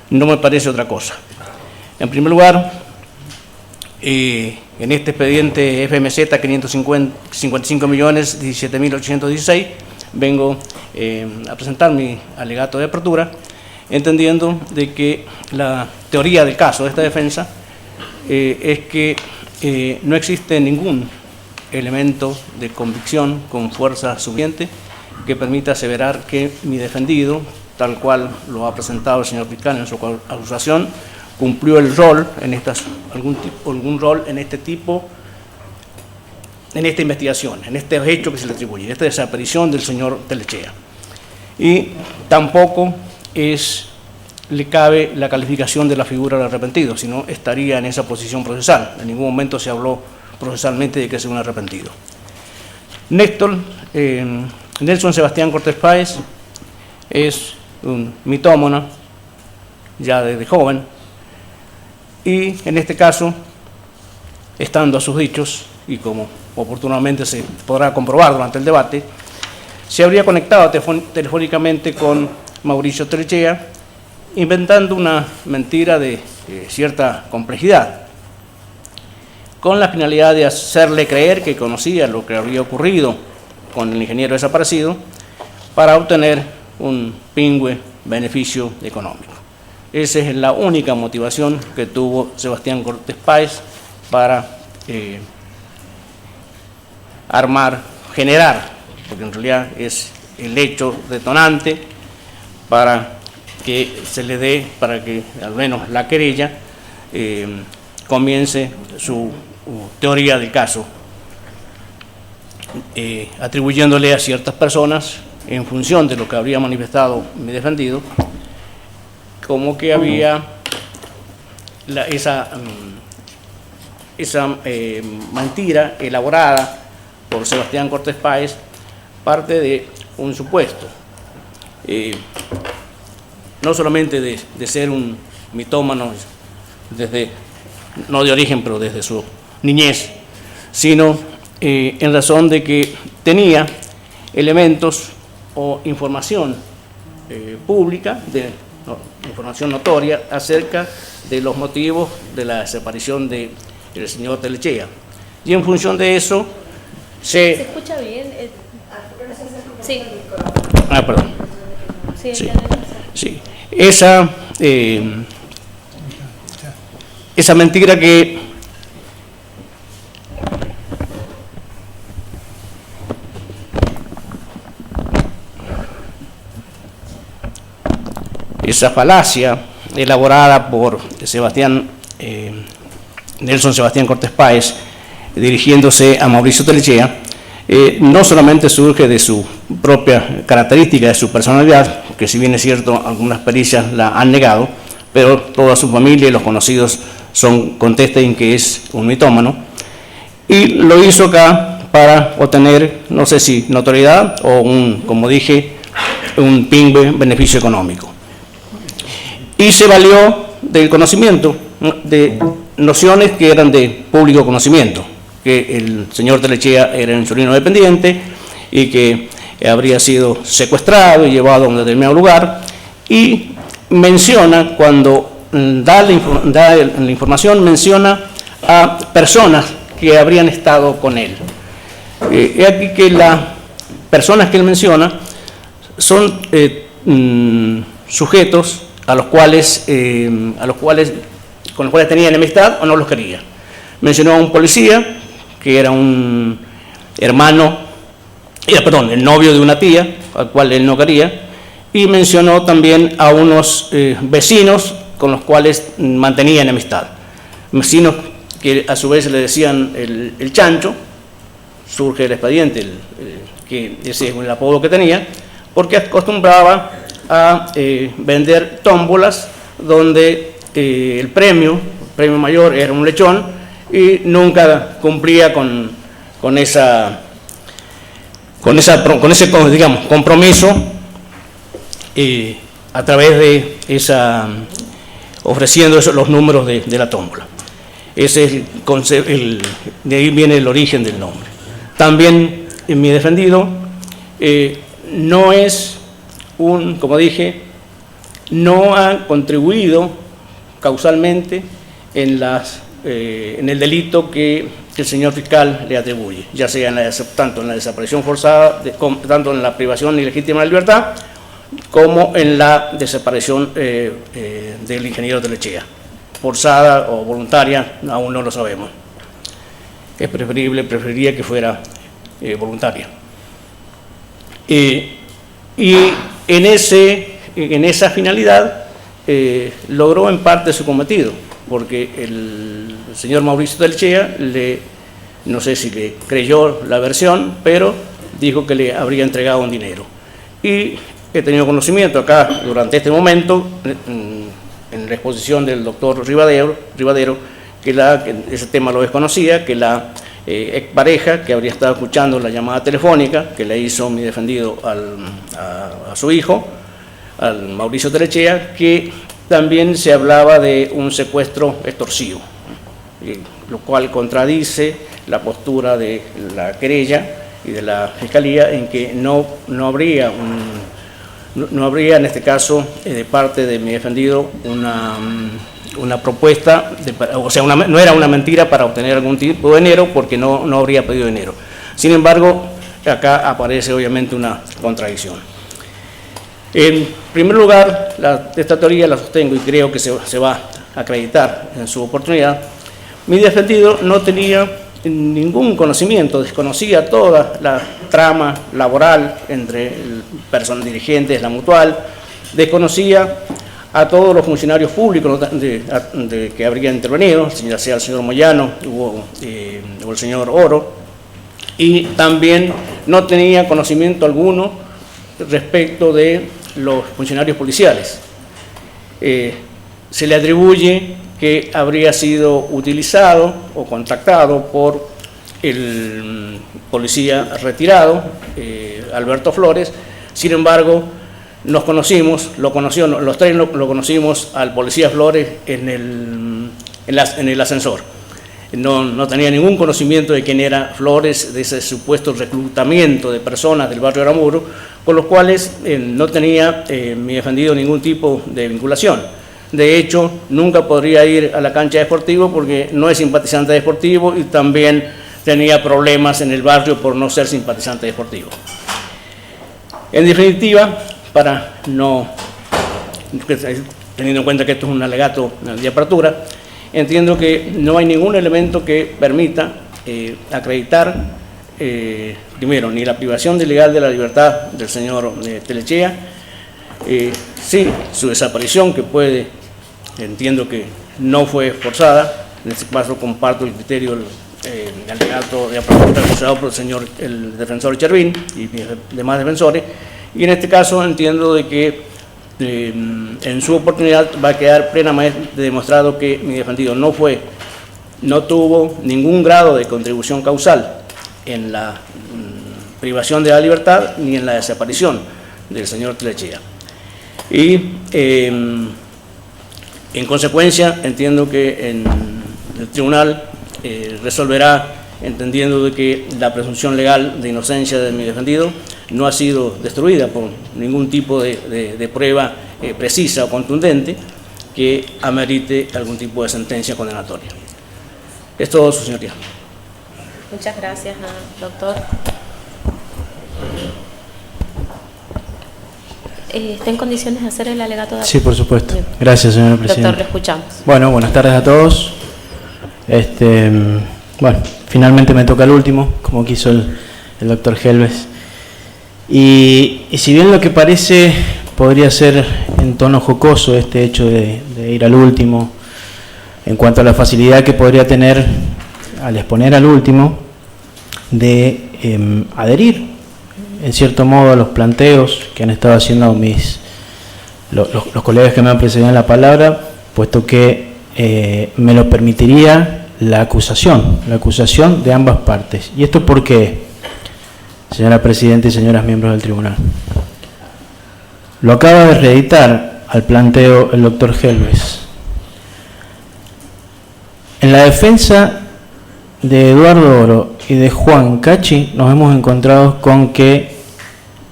no me parece otra cosa. En primer lugar, en este expediente FMZ 555.017.816 vengo a presentar mi alegato de apertura, entendiendo de que la teoría del caso de esta defensa es que no existe ningún elemento de convicción con fuerza suficiente que permita aseverar que mi defendido, tal cual lo ha presentado el señor fiscal en su acusación, cumplió el rol en algún rol en este tipo, en esta investigación, en este hecho que se le atribuye, en esta desaparición del señor Telechea. Y tampoco le cabe la calificación de la figura del arrepentido, sino estaría en esa posición procesal. En ningún momento se habló procesalmente de que sea un arrepentido. Nelson Sebastián Cortés Páez es un mitómano ya desde joven, y en este caso, estando a sus dichos, y como oportunamente se podrá comprobar durante el debate, se habría conectado telefónicamente con Mauricio Telechea, inventando una mentira de cierta complejidad, con la finalidad de hacerle creer que conocía lo que había ocurrido con el ingeniero desaparecido para obtener un pingüe beneficio económico. Esa es la única motivación que tuvo Sebastián Cortés Páez para generar, porque en realidad es el hecho detonante para que se le dé, para que al menos la querella comience su teoría del caso, atribuyéndole a ciertas personas, en función de lo que habría manifestado mi defendido, como que había esa mentira elaborada por Sebastián Cortés Páez, parte de un supuesto, no solamente de ser un mitómano no de origen, pero desde su niñez, sino en razón de que tenía elementos o información pública, información notoria acerca de los motivos de la desaparición del señor Telechea. Y en función de eso ¿Se escucha bien? Sí. Perdón. Sí. Sí. Esa mentira que esa falacia elaborada por Nelson Sebastián Cortés Páez, dirigiéndose a Mauricio Telechea, no solamente surge de su propia característica, de su personalidad, que si bien es cierto, algunas pericias la han negado, pero toda su familia y los conocidos contestan que es un mitómano, y lo hizo acá para obtener, no sé si notoriedad o como dije, un pingüe beneficio económico. Y se valió del conocimiento, de nociones que eran de público conocimiento, que el señor Telechea era insulino dependiente y que habría sido secuestrado y llevado a un determinado lugar, y menciona, cuando da la información, menciona a personas que habrían estado con él. Es aquí que las personas que él menciona son sujetos con los cuales tenía enemistad o no los quería. Mencionó a un policía que era el novio de una tía, al cual él no quería, y mencionó también a unos vecinos con los cuales mantenía enemistad. Vecinos que a su vez le decían el chancho, surge el expediente, que ese es el apodo que tenía, porque acostumbraba a vender tómbolas donde el premio mayor era un lechón, y nunca cumplía con ese digamos, compromiso a través de ofreciendo los números de la tómbola. Ese es de ahí viene el origen del nombre. También mi defendido no es como dije, no ha contribuido causalmente en el delito que el señor fiscal le atribuye, ya sea tanto en la desaparición forzada, tanto en la privación ilegítima de libertad, como en la desaparición del ingeniero Telechea. Forzada o voluntaria, aún no lo sabemos. Es preferiría que fuera voluntaria. Y en esa finalidad logró en parte su cometido, porque el señor Mauricio Telechea, no sé si le creyó la versión, pero dijo que le habría entregado un dinero. Y he tenido conocimiento acá, durante este momento, en la exposición del doctor Rivadero, que ese tema lo desconocía, que la expareja que habría estado escuchando la llamada telefónica que le hizo mi defendido a su hijo, al Mauricio Telechea, que también se hablaba de un secuestro extorsivo, lo cual contradice la postura de la querella y de la fiscalía en que no habría en este caso de parte de mi defendido una propuesta, no era una mentira para obtener algún tipo de dinero, porque no habría pedido dinero. Sin embargo, acá aparece obviamente una contradicción. En primer lugar, esta teoría la sostengo y creo que se va a acreditar en su oportunidad. Mi defendido no tenía ningún conocimiento, desconocía toda la trama laboral entre el dirigentes, la mutual, desconocía a todos los funcionarios públicos que habrían intervenido, ya sea el señor Moyano o el señor Oro, y también no tenía conocimiento alguno respecto de los funcionarios policiales. Se le atribuye que habría sido utilizado o contactado por el policía retirado, Alberto Flores. Sin embargo, los tres lo conocimos al policía Flores en el ascensor. No tenía ningún conocimiento de quién era Flores, de ese supuesto reclutamiento de personas del barrio Aramuro, con los cuales no tenía mi defendido ningún tipo de vinculación. De hecho, nunca podría ir a la cancha de Sportivo porque no es simpatizante de Sportivo y también tenía problemas en el barrio por no ser simpatizante de Sportivo. En definitiva, teniendo en cuenta que esto es un alegato de apertura, entiendo que no hay ningún elemento que permita acreditar, primero, ni la privación ilegal de la libertad del señor Telechea, sí, su desaparición, que entiendo que no fue forzada. En este caso comparto el criterio del alegato de apertura usado por el defensor Chervín y demás defensores, y en este caso entiendo de que en su oportunidad va a quedar plenamente demostrado que mi defendido no tuvo ningún grado de contribución causal en la privación de la libertad ni en la desaparición del señor Telechea. Y en consecuencia entiendo que el tribunal resolverá entendiendo de que la presunción legal de inocencia de mi defendido no ha sido destruida por ningún tipo de prueba precisa o contundente que amerite algún tipo de sentencia condenatoria. Es todo, su señoría. Muchas gracias, doctor. ¿Está en condiciones de hacer el alegato de apertura? Sí, por supuesto. Bien. Gracias, señora presidenta. Doctor, le escuchamos. Bueno, buenas tardes a todos. Bueno, finalmente me toca el último, como quiso el doctor Helves. Y si bien lo que parece podría ser en tono jocoso este hecho de ir al último, en cuanto a la facilidad que podría tener al exponer al último, de adherir en cierto modo a los planteos que han estado haciendo los colegas que me han precedido en la palabra, puesto que me lo permitiría la acusación de ambas partes. ¿Y esto por qué, señora presidenta y señoras miembros del tribunal? Lo acaba de reeditar al planteo el doctor Helves. En la defensa de Eduardo Oro y de Juan Cachi nos hemos encontrado con que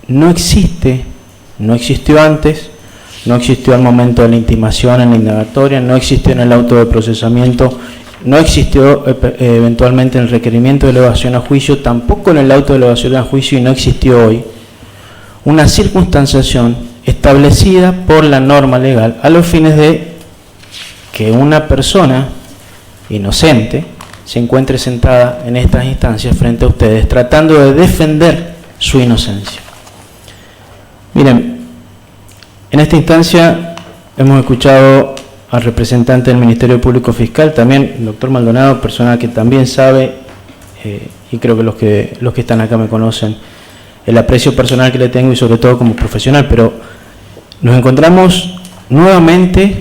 no existió antes no existió al momento de la intimación en la indagatoria, no existió en el auto de procesamiento, no existió eventualmente en el requerimiento de elevación a juicio, tampoco en el auto de elevación a juicio y no existió hoy, una circunstanciación establecida por la norma legal a los fines de que una persona inocente se encuentre sentada en estas instancias frente a ustedes tratando de defender su inocencia. Miren, en esta instancia hemos escuchado al representante del Ministerio Público Fiscal, también el doctor Maldonado, persona que también sabe, y creo que los que están acá me conocen, el aprecio personal que le tengo y sobre todo como profesional, pero nos encontramos nuevamente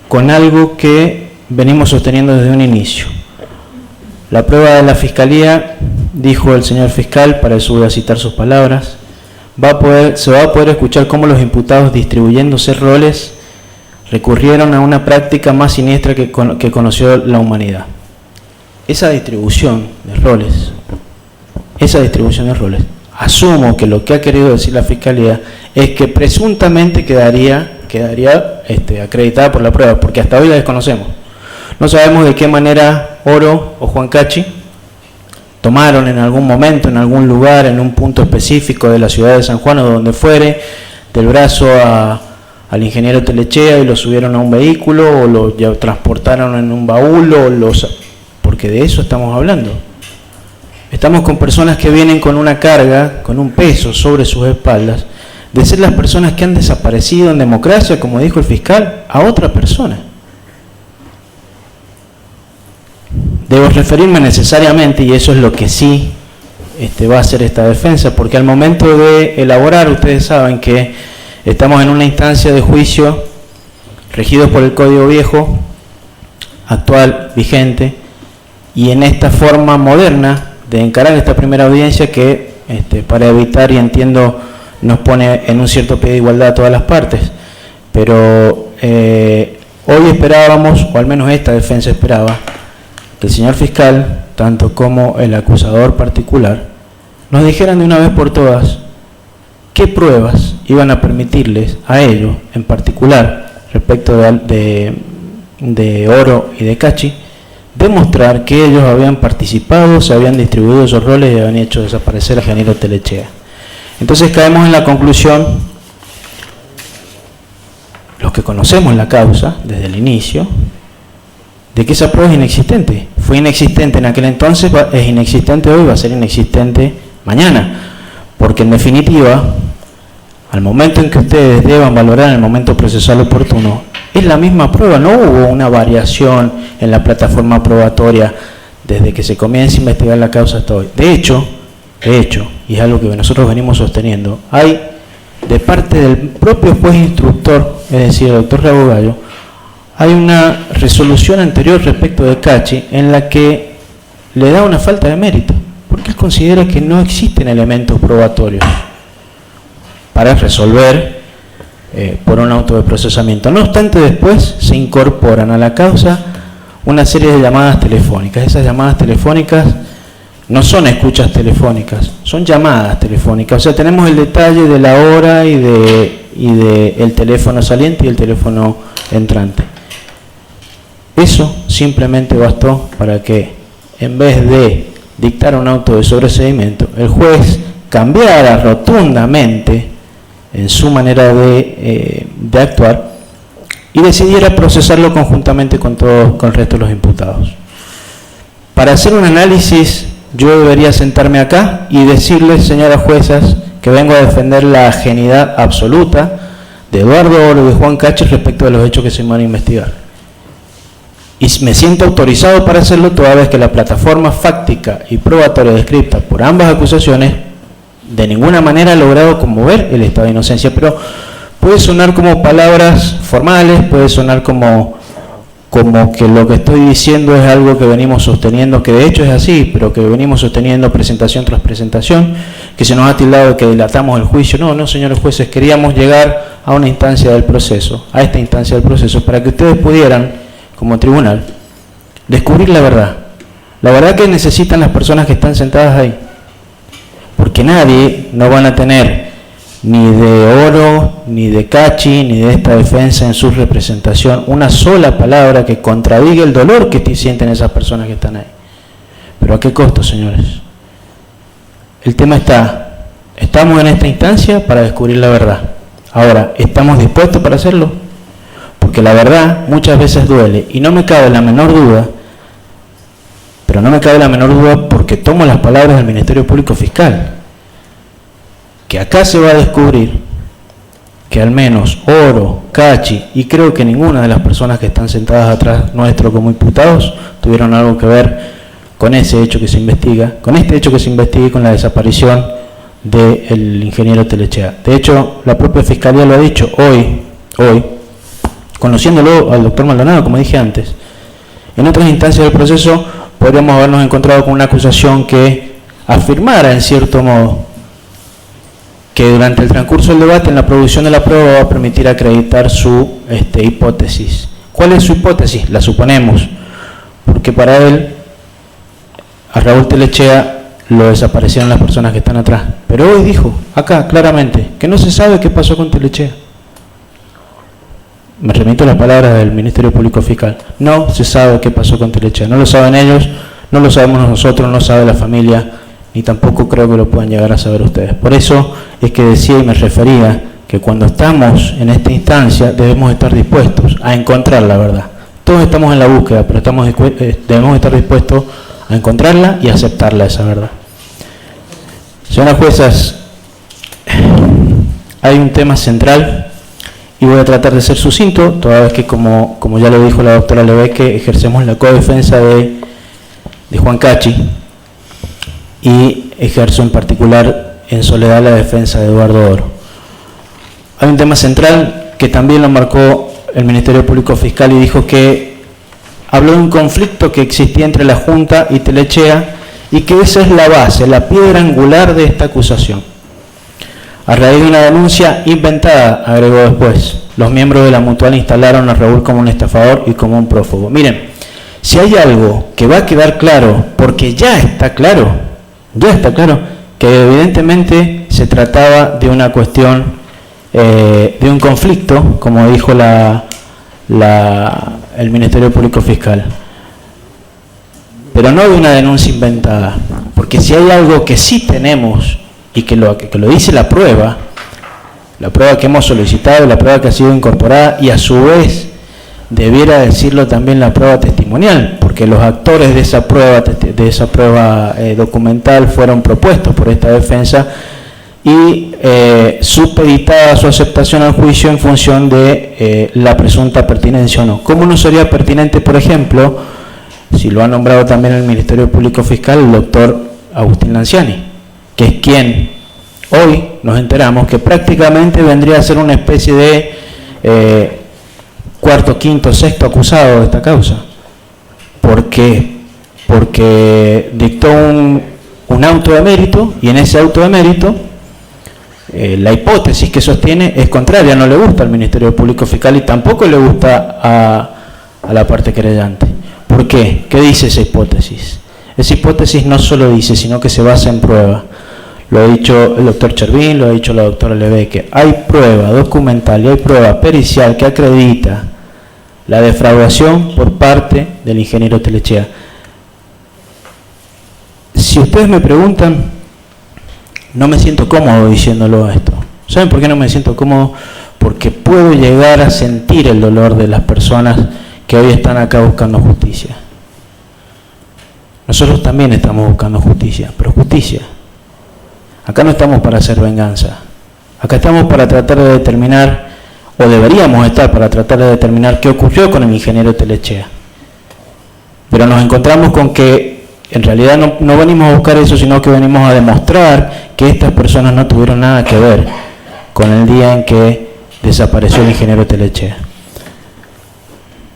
con algo que venimos sosteniendo desde un inicio. La prueba de la Fiscalía, dijo el señor fiscal, para eso voy a citar sus palabras, se va a poder escuchar cómo los imputados distribuyéndose roles recurrieron a una práctica más siniestra que conoció la humanidad. Esa distribución de roles, asumo que lo que ha querido decir la Fiscalía es que presuntamente quedaría acreditada por la prueba, porque hasta hoy la desconocemos. No sabemos de qué manera Oro o Juan Cachi tomaron en algún momento, en algún lugar, en un punto específico de la ciudad de San Juan o donde fuere, del brazo al ingeniero Telechea y lo subieron a un vehículo o lo transportaron en un baúl, porque de eso estamos hablando. Estamos con personas que vienen con una carga, con un peso sobre sus espaldas, de ser las personas que han desaparecido en democracia, como dijo el fiscal, a otra persona. Debo referirme necesariamente, y eso es lo que sí va a hacer esta defensa, porque al momento de elaborar, ustedes saben que estamos en una instancia de juicio regidos por el Código Viejo, actual, vigente, y en esta forma moderna de encarar esta primera audiencia que, para evitar, y entiendo, nos pone en un cierto pie de igualdad a todas las partes, pero hoy esperábamos, o al menos esta defensa esperaba, que el señor fiscal, tanto como el acusador particular, nos dijeran de una vez por todas qué pruebas iban a permitirles a ellos, en particular respecto de Oro y de Cachi, demostrar que ellos habían participado, se habían distribuido esos roles y habían hecho desaparecer a ingeniero Telechea. Entonces caemos en la conclusión, los que conocemos la causa desde el inicio, de que esa prueba es inexistente. Fue inexistente en aquel entonces, es inexistente hoy, va a ser inexistente mañana. Porque en definitiva, al momento en que ustedes deban valorar el momento procesal oportuno, es la misma prueba, no hubo una variación en la plataforma probatoria desde que se comienza a investigar la causa hasta hoy. De hecho, y es algo que nosotros venimos sosteniendo, hay de parte del propio juez instructor, es decir, el doctor Raúl Gallo, hay una resolución anterior respecto de Cachi en la que le da una falta de mérito, porque él considera que no existen elementos probatorios para resolver por un auto de procesamiento. No obstante, después se incorporan a la causa una serie de llamadas telefónicas. Esas llamadas telefónicas no son escuchas telefónicas, son llamadas telefónicas. O sea, tenemos el detalle de la hora y de el teléfono saliente y el teléfono entrante. Eso simplemente bastó para que, en vez de dictar un auto de sobreseimiento, el juez cambiara rotundamente en su manera de actuar y decidiera procesarlo conjuntamente con el resto de los imputados. Para hacer un análisis, yo debería sentarme acá y decirles, señoras juezas, que vengo a defender la ajenidad absoluta de Eduardo Oro y de Juan Cachi respecto de los hechos que se van a investigar. Y me siento autorizado para hacerlo toda vez que la plataforma fáctica y probatoria descrita por ambas acusaciones de ninguna manera ha logrado conmover el estado de inocencia. Pero puede sonar como palabras formales, puede sonar como que lo que estoy diciendo es algo que venimos sosteniendo, que de hecho es así, pero que venimos sosteniendo presentación tras presentación, que se nos ha tildado de que dilatamos el juicio. No, señores jueces, queríamos llegar a una instancia del proceso, a esta instancia del proceso, para que ustedes pudieran, como tribunal, descubrir la verdad que necesitan las personas que están sentadas ahí, porque nadie, no van a tener ni de Oro, ni de Cachi, ni de esta defensa en su representación, una sola palabra que contradiga el dolor que sienten esas personas que están ahí. ¿Pero a qué costo, señores? El tema está, estamos en esta instancia para descubrir la verdad. Ahora, ¿estamos dispuestos para hacerlo? Porque la verdad muchas veces duele, y no me cabe la menor duda, pero no me cabe la menor duda porque tomo las palabras del Ministerio Público Fiscal, que acá se va a descubrir que al menos Oro, Cachi y creo que ninguna de las personas que están sentadas atrás nuestro como imputados tuvieron algo que ver con ese hecho que se investiga, con este hecho que se investiga y con la desaparición del ingeniero Telechea. De hecho, la propia Fiscalía lo ha dicho hoy, conociéndolo al doctor Maldonado, como dije antes. En otras instancias del proceso podríamos habernos encontrado con una acusación que afirmara en cierto modo que durante el transcurso del debate en la producción de la prueba va a permitir acreditar su hipótesis. ¿Cuál es su hipótesis? La suponemos, porque para él, a Raúl Telechea, lo desaparecieron las personas que están atrás. Pero hoy dijo, acá claramente, que no se sabe qué pasó con Telechea. Me remito a las palabras del Ministerio Público Fiscal. No se sabe qué pasó con Telechea. No lo saben ellos, no lo sabemos nosotros, no sabe la familia, ni tampoco creo que lo puedan llegar a saber ustedes. Por eso es que decía y me refería que cuando estamos en esta instancia debemos estar dispuestos a encontrar la verdad. Todos estamos en la búsqueda, pero debemos estar dispuestos a encontrarla y aceptarla, esa verdad. Señoras juezas, hay un tema central y voy a tratar de ser sucinto, toda vez que como ya lo dijo la doctora Lebeque, ejercemos la codefensa de Juan Cachi y ejerzo en particular en soledad la defensa de Eduardo Oro. Hay un tema central que también lo marcó el Ministerio Público Fiscal y dijo que habló de un conflicto que existía entre la Junta y Telechea y que esa es la base, la piedra angular de esta acusación. A raíz de una denuncia inventada, agregó después, los miembros de la Mutual instalaron a Raúl como un estafador y como un prófugo. Miren, si hay algo que va a quedar claro, porque ya está claro, que evidentemente se trataba de una cuestión, de un conflicto, como dijo el Ministerio Público Fiscal, pero no de una denuncia inventada, porque si hay algo que sí tenemos y que lo dice la prueba que hemos solicitado, la prueba que ha sido incorporada y a su vez debiera decirlo también la prueba testimonial, porque los actores de esa prueba documental fueron propuestos por esta defensa y supeditada su aceptación al juicio en función de la presunta pertinencia o no. ¿Cómo no sería pertinente, por ejemplo, si lo ha nombrado también el Ministerio Público Fiscal, el doctor Agustín Lanciani, que es quien hoy nos enteramos que prácticamente vendría a ser una especie de cuarto, quinto, sexto acusado de esta causa? ¿Por qué? Porque dictó un auto de mérito y en ese auto de mérito la hipótesis que sostiene es contraria, no le gusta al Ministerio Público Fiscal y tampoco le gusta a la parte querellante. ¿Por qué? ¿Qué dice esa hipótesis? Esa hipótesis no solo dice, sino que se basa en prueba. Lo ha dicho el doctor Chervín, lo ha dicho la doctora Lebeque. Hay prueba documental y hay prueba pericial que acredita la defraudación por parte del ingeniero Telechea. Si ustedes me preguntan, no me siento cómodo diciéndolo esto. ¿Saben por qué no me siento cómodo? Porque puedo llegar a sentir el dolor de las personas que hoy están acá buscando justicia. Nosotros también estamos buscando justicia, pero justicia. Acá no estamos para hacer venganza. Acá estamos para tratar de determinar, o deberíamos estar para tratar de determinar qué ocurrió con el ingeniero Telechea. Pero nos encontramos con que en realidad no venimos a buscar eso, sino que venimos a demostrar que estas personas no tuvieron nada que ver con el día en que desapareció el ingeniero Telechea.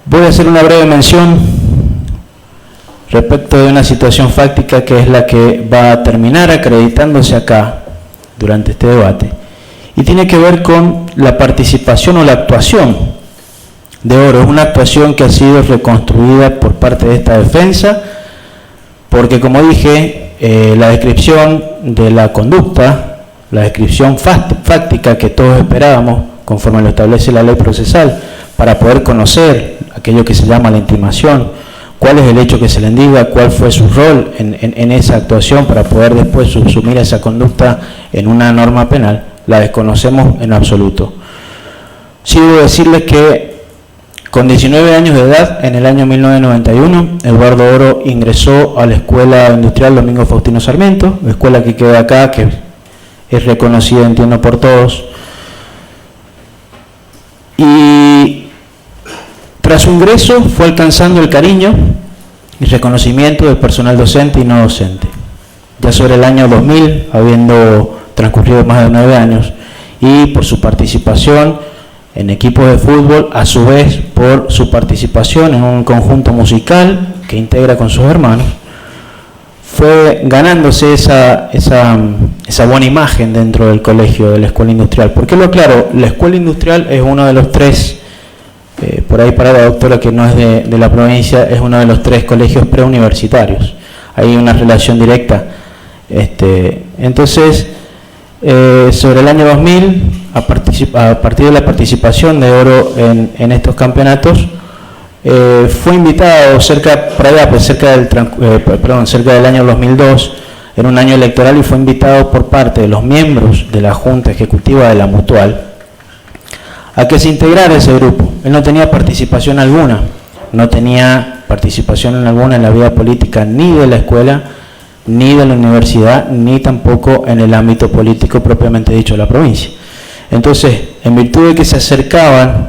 Voy a hacer una breve mención respecto de una situación fáctica que es la que va a terminar acreditándose acá durante este debate y tiene que ver con la participación o la actuación de Oro. Es una actuación que ha sido reconstruida por parte de esta defensa porque, como dije, la descripción de la conducta la descripción fáctica que todos esperábamos, conforme lo establece la ley procesal, para poder conocer aquello que se llama la intimación, cuál es el hecho que se le indica, cuál fue su rol en esa actuación para poder después subsumir esa conducta en una norma penal, la desconocemos en absoluto. Sí debo decirles que con 19 años de edad, en el año 1991, Eduardo Oro ingresó a la Escuela Industrial Domingo Faustino Sarmiento, escuela que queda acá, que es reconocida, entiendo, por todos. Y tras su ingreso fue alcanzando el cariño y reconocimiento del personal docente y no docente. Ya sobre el año 2000, habiendo transcurrido más de 9 años, y por su participación en equipos de fútbol, a su vez por su participación en un conjunto musical que integra con sus hermanos, fue ganándose esa buena imagen dentro del colegio de la Escuela Industrial. ¿Por qué lo aclaro? La Escuela Industrial es uno de los 3, por ahí para la doctora que no es de la provincia, es uno de los 3 colegios preuniversitarios. Hay una relación directa. Entonces, sobre el año 2000, a partir de la participación de Oro en estos campeonatos, fue invitado cerca del año 2002, en un año electoral, y fue invitado por parte de los miembros de la Junta Ejecutiva de la Mutual a que se integrara ese grupo. Él no tenía participación alguna, en la vida política ni de la escuela, ni de la universidad, ni tampoco en el ámbito político propiamente dicho de la provincia. Entonces, en virtud de que se acercaban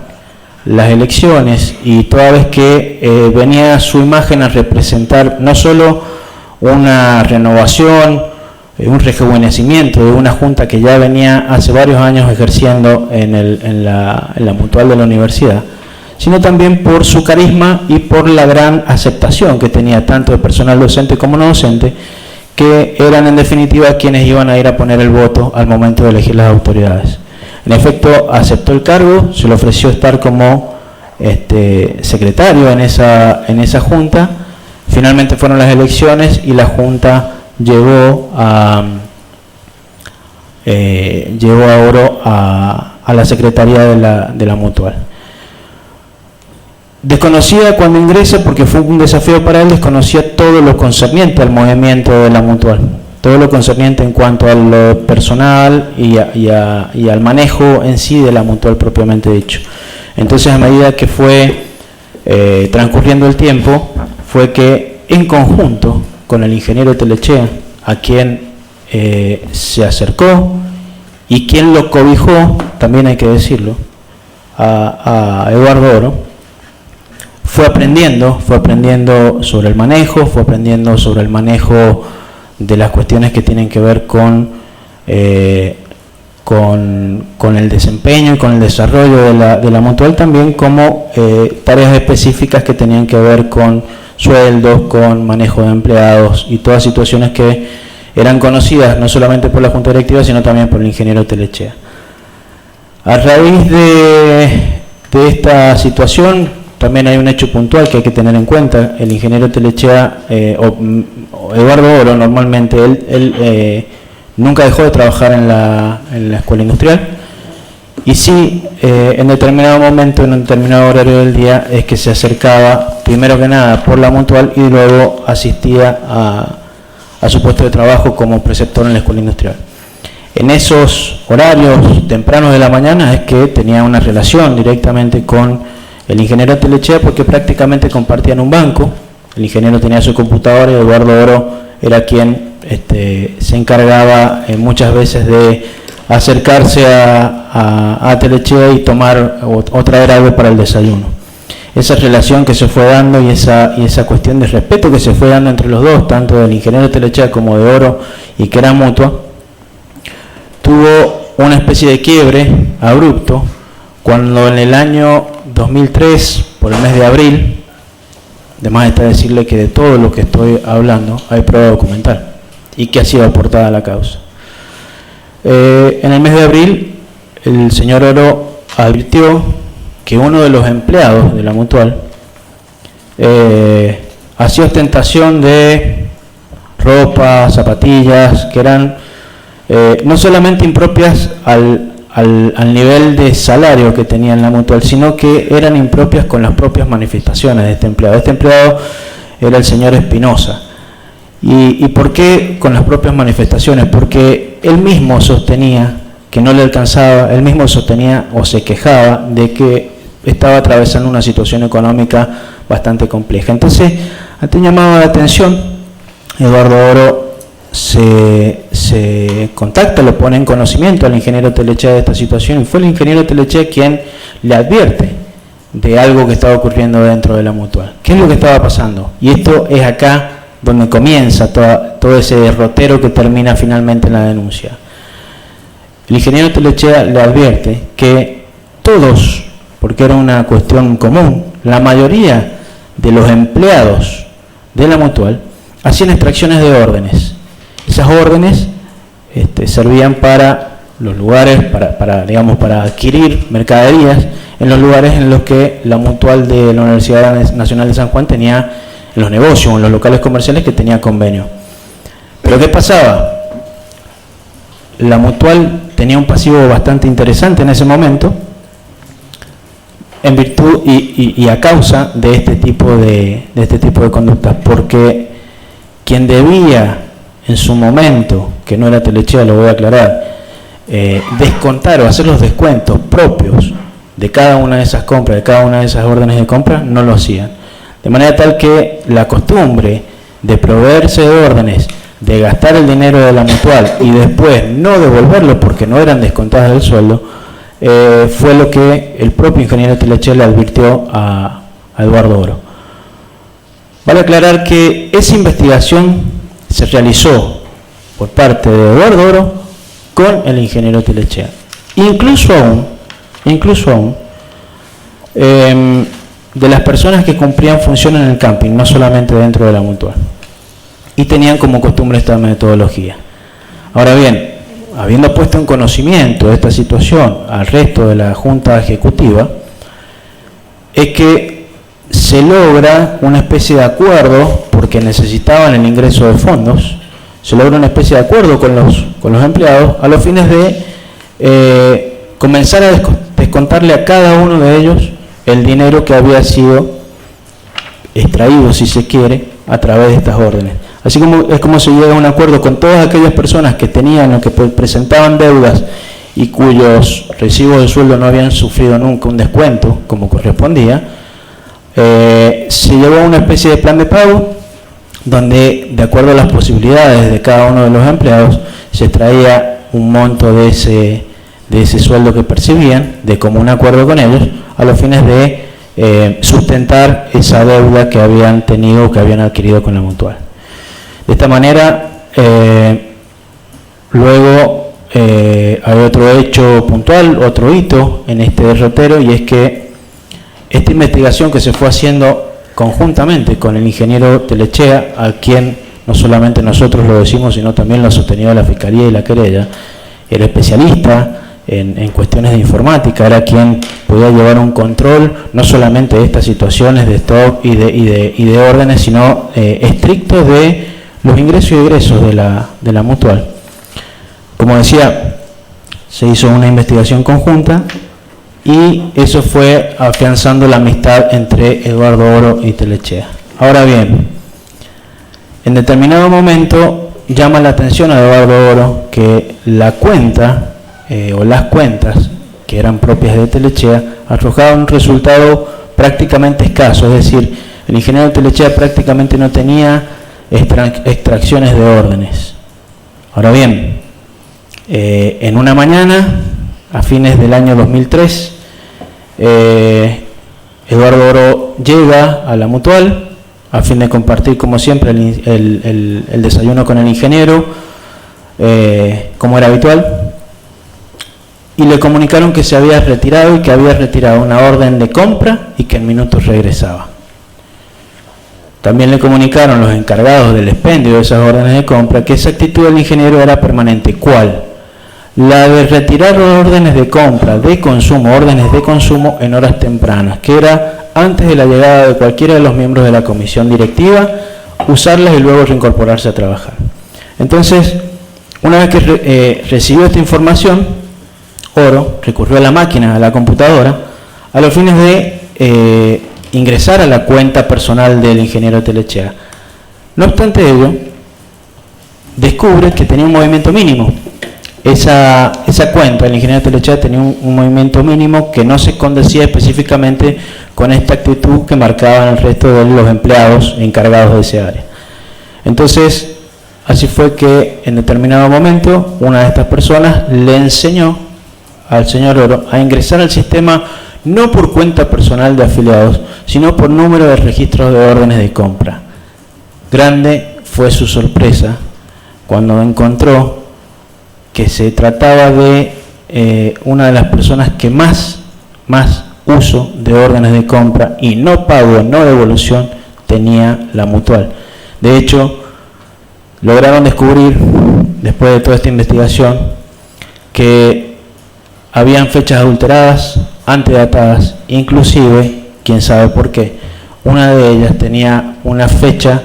las elecciones y toda vez que venía su imagen a representar no solo una renovación, un rejuvenecimiento de una junta que ya venía hace varios años ejerciendo en la Mutual de la universidad, sino también por su carisma y por la gran aceptación que tenía tanto de personal docente como no docente, que eran en definitiva quienes iban a ir a poner el voto al momento de elegir las autoridades. En efecto, aceptó el cargo, se le ofreció estar como secretario en esa junta. Finalmente fueron las elecciones y la junta llevó a Oro a la secretaría de la Mutual. Desconocía cuando ingresa, porque fue un desafío para él, desconocía todo lo concerniente al movimiento de la Mutual, todo lo concerniente en cuanto a lo personal y al manejo en sí de la Mutual propiamente dicho. Entonces, a medida que fue transcurriendo el tiempo, fue que en conjunto con el ingeniero Telechea, a quien se acercó y quien lo cobijó, también hay que decirlo, a Eduardo Oro, fue aprendiendo sobre el manejo, de las cuestiones que tienen que ver con el desempeño y con el desarrollo de la Mutual, también como tareas específicas que tenían que ver con sueldos, con manejo de empleados y todas situaciones que eran conocidas no solamente por la Junta Directiva, sino también por el ingeniero Telechea. A raíz de esta situación, también hay un hecho puntual que hay que tener en cuenta. El ingeniero Telechea, o Eduardo Oro, normalmente él nunca dejó de trabajar en la Escuela Industrial, y sí, en determinado momento, en un determinado horario del día, es que se acercaba, primero que nada, por la Mutual, y luego asistía a su puesto de trabajo como preceptor en la Escuela Industrial. En esos horarios tempranos de la mañana es que tenía una relación directamente con el ingeniero Telechea, porque prácticamente compartían un banco. El ingeniero tenía su computadora y Eduardo Oro era quien se encargaba muchas veces de acercarse a Telechea y tomar o traer algo para el desayuno. Esa relación que se fue dando y esa cuestión de respeto que se fue dando entre los dos, tanto del ingeniero Telechea como de Oro, y que era mutua, tuvo una especie de quiebre abrupto cuando en el año 2003, por el mes de abril, además está decirle que de todo lo que estoy hablando hay prueba documental y que ha sido aportada a la causa. En el mes de abril, el señor Oro advirtió que uno de los empleados de la Mutual hacía ostentación de ropa, zapatillas, que eran no solamente impropias al nivel de salario que tenía en la Mutual, sino que eran impropias con las propias manifestaciones de este empleado. Este empleado era el señor Espinosa. ¿Y por qué con las propias manifestaciones? Porque él mismo sostenía que no le alcanzaba, él mismo sostenía o se quejaba de que estaba atravesando una situación económica bastante compleja. Entonces, ante un llamado de atención, Eduardo Oro se contacta, lo pone en conocimiento al ingeniero Telechea de esta situación, y fue el ingeniero Telechea quien le advierte de algo que estaba ocurriendo dentro de la Mutual. ¿Qué es lo que estaba pasando? Y esto es acá donde comienza todo ese derrotero que termina finalmente en la denuncia. El ingeniero Telechea le advierte que todos, porque era una cuestión común, la mayoría de los empleados de la Mutual hacían extracciones de órdenes. Esas órdenes servían para los lugares, para adquirir mercaderías en los lugares en los que la Mutual de la Universidad Nacional de San Juan tenía, en los negocios o en los locales comerciales que tenía convenio. Pero ¿qué pasaba? La Mutual tenía un pasivo bastante interesante en ese momento, en virtud y a causa de este tipo de conductas, porque quien debía en su momento, que no era Telechea, lo voy a aclarar, descontar o hacer los descuentos propios de cada una de esas compras, de cada una de esas órdenes de compra, no lo hacían. De manera tal que la costumbre de proveerse de órdenes, de gastar el dinero de la Mutual y después no devolverlo porque no eran descontadas del sueldo, fue lo que el propio ingeniero Telechea le advirtió a Eduardo Oro. Vale aclarar que esa investigación se realizó por parte de Eduardo Oro con el ingeniero Telechea. Incluso aún, de las personas que cumplían funciones en el camping, no solamente dentro de la Mutual, y tenían como costumbre esta metodología. Ahora bien, habiendo puesto en conocimiento de esta situación al resto de la Junta Ejecutiva, es que se logra una especie de acuerdo, porque necesitaban el ingreso de fondos, se logra una especie de acuerdo con los empleados a los fines de comenzar a descontarle a cada uno de ellos el dinero que había sido extraído, si se quiere, a través de estas órdenes. Así como es como se llega a un acuerdo con todas aquellas personas que tenían o que presentaban deudas y cuyos recibos de sueldo no habían sufrido nunca un descuento como correspondía, se llevó a una especie de plan de pago donde, de acuerdo a las posibilidades de cada uno de los empleados, se extraía un monto de ese sueldo que percibían, de común acuerdo con ellos, a los fines de sustentar esa deuda que habían tenido o que habían adquirido con la Mutual. De esta manera, luego hay otro hecho puntual, otro hito en este derrotero, y es que esta investigación que se fue haciendo conjuntamente con el ingeniero Telechea, a quien no solamente nosotros lo decimos, sino también lo ha sostenido la Fiscalía y la querella, era especialista en cuestiones de informática, era quien podía llevar un control no solamente de estas situaciones de stock y de órdenes, sino estricto de los ingresos y egresos de la Mutual. Como decía, se hizo una investigación conjunta y eso fue afianzando la amistad entre Eduardo Oro y Telechea. Ahora bien, en determinado momento llama la atención a Eduardo Oro que la cuenta o las cuentas que eran propias de Telechea arrojaban un resultado prácticamente escaso, es decir, el ingeniero Telechea prácticamente no tenía extracciones de órdenes. Ahora bien, en una mañana, a fines del año 2003, Eduardo Oro llega a la Mutual a fin de compartir, como siempre, el desayuno con el ingeniero, como era habitual, y le comunicaron que se había retirado y que había retirado una orden de compra y que en minutos regresaba. También le comunicaron los encargados del expendio de esas órdenes de compra que esa actitud del ingeniero era permanente. ¿Cuál? La de retirar órdenes de compra, de consumo, órdenes de consumo en horas tempranas, que era antes de la llegada de cualquiera de los miembros de la comisión directiva, usarlas y luego reincorporarse a trabajar. Entonces, Una vez que recibió esta información, Oro recurrió a la máquina, a la computadora, a los fines de ingresar a la cuenta personal del ingeniero Telechea. No obstante ello, descubre que tenía un movimiento mínimo. Esa cuenta, el ingeniero Telechea, tenía un movimiento mínimo que no se condecía específicamente con esta actitud que marcaban el resto de los empleados encargados de ese área. Entonces, así fue que en determinado momento una de estas personas le enseñó al señor Oro a ingresar al sistema no por cuenta personal de afiliados, sino por número de registros de órdenes de compra. Grande fue su sorpresa cuando encontró que se trataba de una de las personas que más uso de órdenes de compra y no pago, no devolución, tenía la Mutual. De hecho, lograron descubrir, después de toda esta investigación, que habían fechas adulteradas, antedatadas, inclusive, quién sabe por qué, una de ellas tenía una fecha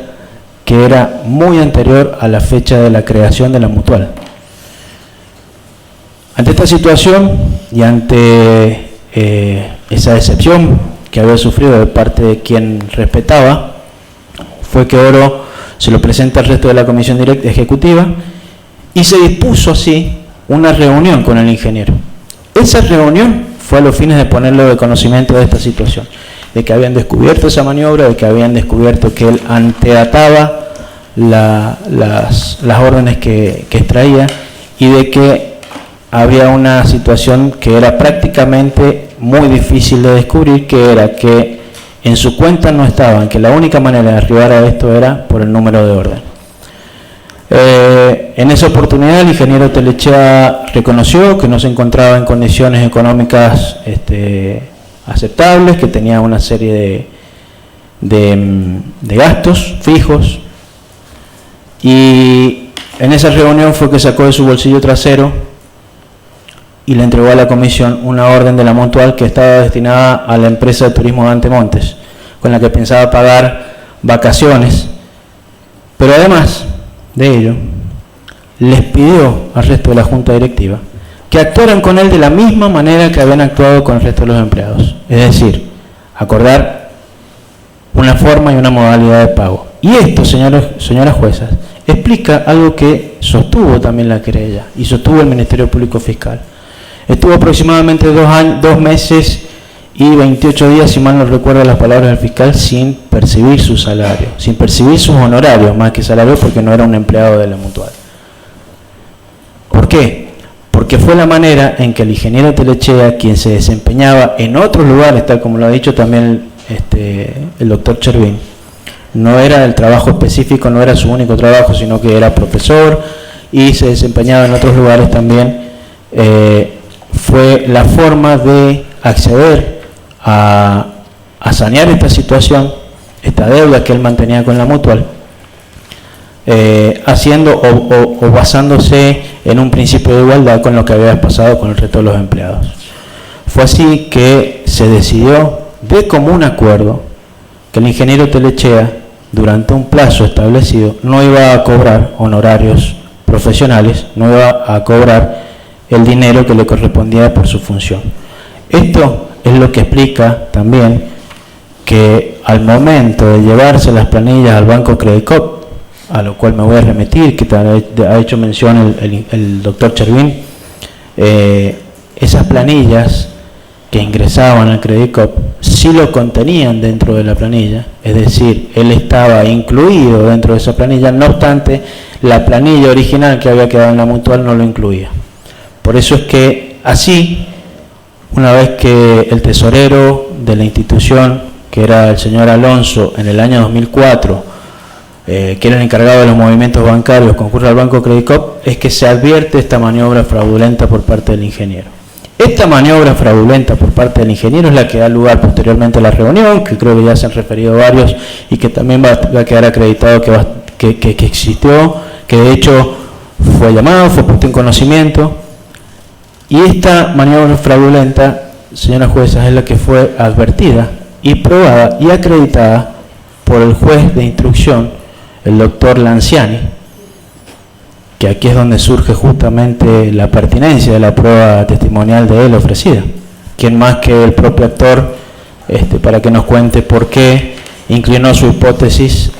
que era muy anterior a la fecha de la creación de la Mutual. Ante esta situación y ante esa decepción que había sufrido de parte de quien respetaba, fue que Oro se lo presenta al resto de la comisión directa ejecutiva y se dispuso así una reunión con el ingeniero. Esa reunión fue a los fines de ponerlo de conocimiento de esta situación, de que habían descubierto esa maniobra, de que habían descubierto que él antedataba las órdenes que extraía y de que había una situación que era prácticamente muy difícil de descubrir, que era que en su cuenta no estaban, que la única manera de arribar a esto era por el número de orden. En esa oportunidad el ingeniero Telechea reconoció que no se encontraba en condiciones económicas aceptables, que tenía una serie de gastos fijos, y en esa reunión fue que sacó de su bolsillo trasero y le entregó a la comisión una orden de la Mutual que estaba destinada a la empresa de turismo Dante Montes, con la que pensaba pagar vacaciones, pero además de ello les pidió al resto de la junta directiva que actuaran con él de la misma manera que habían actuado con el resto de los empleados, es decir, acordar una forma y una modalidad de pago. Y esto, señoras juezas, explica algo que sostuvo también la querella y sostuvo el Ministerio Público Fiscal. Estuvo aproximadamente 2 meses y 28 días, si mal no recuerdo las palabras del fiscal, sin percibir su salario, sin percibir sus honorarios, más que salario, porque no era un empleado de la Mutual. ¿Por qué? Porque fue la manera en que el ingeniero Telechea, quien se desempeñaba en otros lugares, tal como lo ha dicho también el doctor Chervín, no era el trabajo específico, no era su único trabajo, sino que era profesor y se desempeñaba en otros lugares también. Fue la forma de acceder a sanear esta situación, esta deuda que él mantenía con la Mutual, haciendo o basándose en un principio de igualdad con lo que había pasado con el resto de los empleados. Fue así que se decidió de común acuerdo que el ingeniero Telechea, durante un plazo establecido, no iba a cobrar honorarios profesionales, no iba a cobrar el dinero que le correspondía por su función. Esto es lo que explica también que al momento de llevarse las planillas al Banco Credicop, a lo cual me voy a remitir, que ha hecho mención el doctor Chervín, esas planillas que ingresaban al Credicop sí lo contenían dentro de la planilla, es decir, él estaba incluido dentro de esa planilla, no obstante, la planilla original que había quedado en la Mutual no lo incluía. Por eso es que así, una vez que el tesorero de la institución, que era el señor Alonso, en el año 2004, que era el encargado de los movimientos bancarios, concurre al Banco Credicop, es que se advierte esta maniobra fraudulenta por parte del ingeniero. Esta maniobra fraudulenta por parte del ingeniero es la que da lugar posteriormente a la reunión, que creo que ya se han referido varios y que también va a quedar acreditado que existió, que de hecho fue llamado, fue puesto en conocimiento. Y esta maniobra fraudulenta, señoras juezas, es la que fue advertida y probada y acreditada por el juez de instrucción, el doctor Lanciani, que aquí es donde surge justamente la pertinencia de la prueba testimonial de él ofrecida. ¿Quién más que el propio actor para que nos cuente por qué inclinó su hipótesis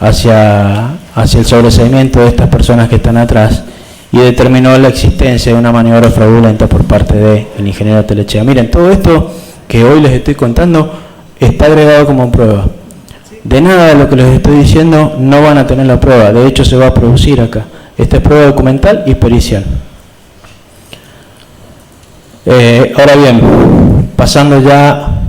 hacia el sobreseimiento de estas personas que están atrás y determinó la existencia de una maniobra fraudulenta por parte del ingeniero Telechea? Miren, todo esto que hoy les estoy contando está agregado como prueba. De nada de lo que les estoy diciendo no van a tener la prueba, de hecho se va a producir acá. Esta es prueba documental y pericial. Ahora bien, pasando ya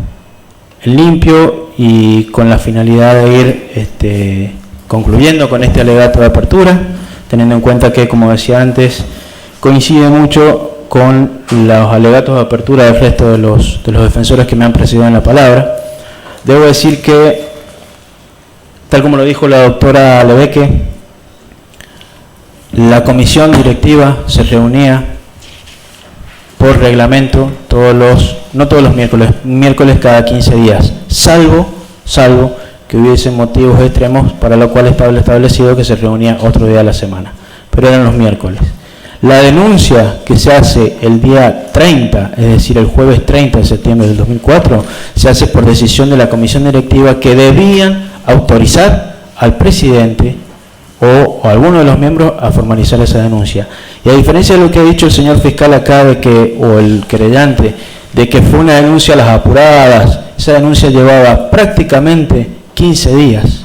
en limpio y con la finalidad de ir concluyendo con este alegato de apertura, teniendo en cuenta que, como decía antes, coincide mucho con los alegatos de apertura del resto de los defensores que me han precedido en la palabra. Debo decir que, tal como lo dijo la doctora Lebeque, la comisión directiva se reunía por reglamento no todos los miércoles cada 15 días, salvo que hubiesen motivos extremos para lo cual estaba establecido que se reunía otro día a la semana, pero eran los miércoles. La denuncia que se hace el día 30, es decir, el jueves 30 de septiembre del 2004, se hace por decisión de la comisión directiva, que debían autorizar al presidente o alguno de los miembros a formalizar esa denuncia. Y a diferencia de lo que ha dicho el señor fiscal acá, o el querellante, de que fue una denuncia a las apuradas, esa denuncia llevaba prácticamente 15 días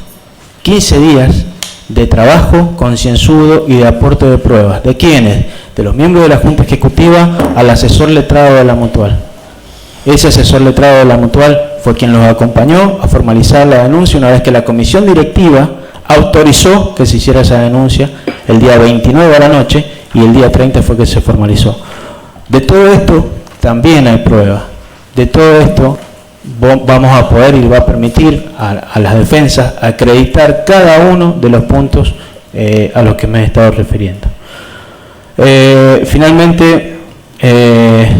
de trabajo concienzudo y de aporte de pruebas. ¿De quiénes? De los miembros de la Junta Ejecutiva al asesor letrado de la Mutual. Ese asesor letrado de la Mutual fue quien los acompañó a formalizar la denuncia una vez que la comisión directiva autorizó que se hiciera esa denuncia el día 29 a la noche y el día 30 fue que se formalizó. De todo esto también hay prueba. De todo esto vamos a poder y va a permitir a las defensas acreditar cada uno de los puntos a los que me he estado refiriendo. Finalmente,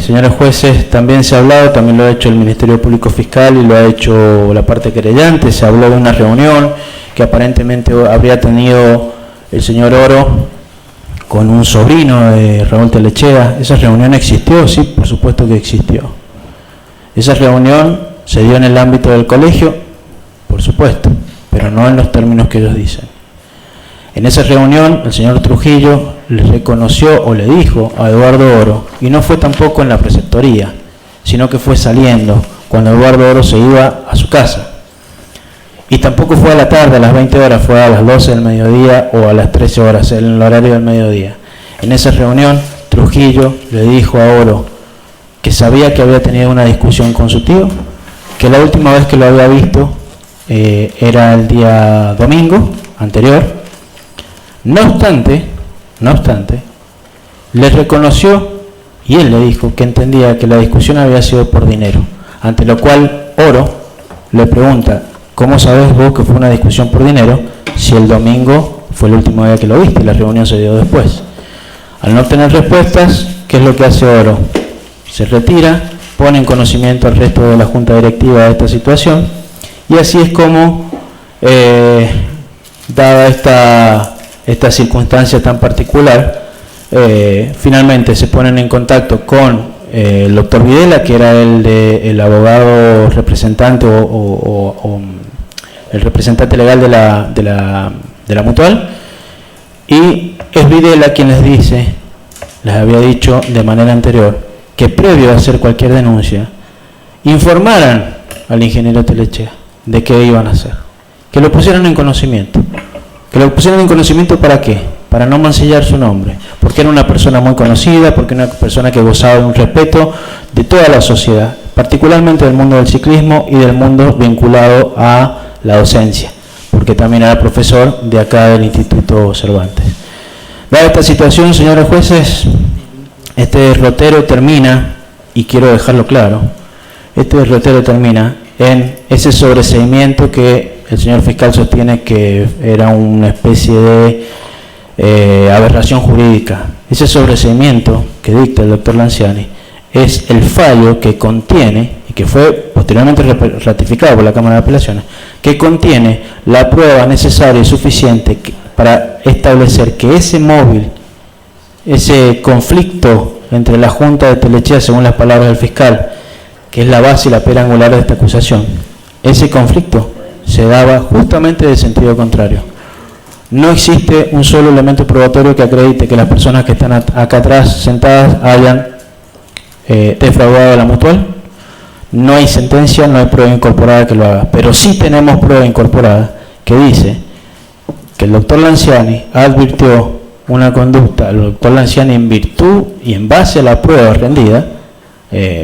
señores jueces, también se ha hablado, también lo ha hecho el Ministerio Público Fiscal y lo ha hecho la parte querellante, se habló de una reunión que aparentemente habría tenido el señor Oro con un sobrino de Raúl Telechea. ¿Esa reunión existió? Sí, por supuesto que existió. Esa reunión se dio en el ámbito del colegio, por supuesto, pero no en los términos que ellos dicen. En esa reunión el señor Trujillo le reconoció o le dijo a Eduardo Oro, y no fue tampoco en la preceptoría, sino que fue saliendo cuando Eduardo Oro se iba a su casa. Y tampoco fue a la tarde, a las 20 horas, fue a las 12 del mediodía o a las 13 horas, en el horario del mediodía. En esa reunión Trujillo le dijo a Oro que sabía que había tenido una discusión con su tío, que la última vez que lo había visto era el día domingo anterior. No obstante, le reconoció y él le dijo que entendía que la discusión había sido por dinero, ante lo cual Oro le pregunta: ¿cómo sabes vos que fue una discusión por dinero si el domingo fue el último día que lo viste y la reunión se dio después? Al no tener respuestas, ¿qué es lo que hace Oro? Se retira, pone en conocimiento al resto de la Junta Directiva de esta situación, y así es como, dada esta circunstancia tan particular, finalmente se ponen en contacto con el doctor Videla, que era el abogado representante o el representante legal de la Mutual, y es Videla quien les había dicho de manera anterior que previo a hacer cualquier denuncia informaran al ingeniero Telechea de qué iban a hacer, que lo pusieran en conocimiento. ¿Que lo pusieran en conocimiento para qué? Para no mancillar su nombre, porque era una persona muy conocida, porque era una persona que gozaba de un respeto de toda la sociedad, particularmente del mundo del ciclismo y del mundo vinculado a la docencia, porque también era profesor de acá del Instituto Cervantes. Dada esta situación, señores jueces, este derrotero termina, y quiero dejarlo claro, este derrotero termina en ese sobreseimiento que el señor fiscal sostiene que era una especie de aberración jurídica. Ese sobreseimiento que dicta el doctor Lanciani es el fallo que contiene, y que fue posteriormente ratificado por la Cámara de Apelaciones, que contiene la prueba necesaria y suficiente para establecer que ese móvil, ese conflicto entre la Junta de Telechea, según las palabras del fiscal, que es la base y la piedra angular de esta acusación, ese conflicto se daba justamente de sentido contrario. No existe un solo elemento probatorio que acredite que las personas que están acá atrás sentadas hayan defraudado a la Mutual. No hay sentencia, no hay prueba incorporada que lo haga, pero sí tenemos prueba incorporada que dice que el doctor Lanciani advirtió una conducta al doctor Lanciani en virtud y en base a la prueba rendida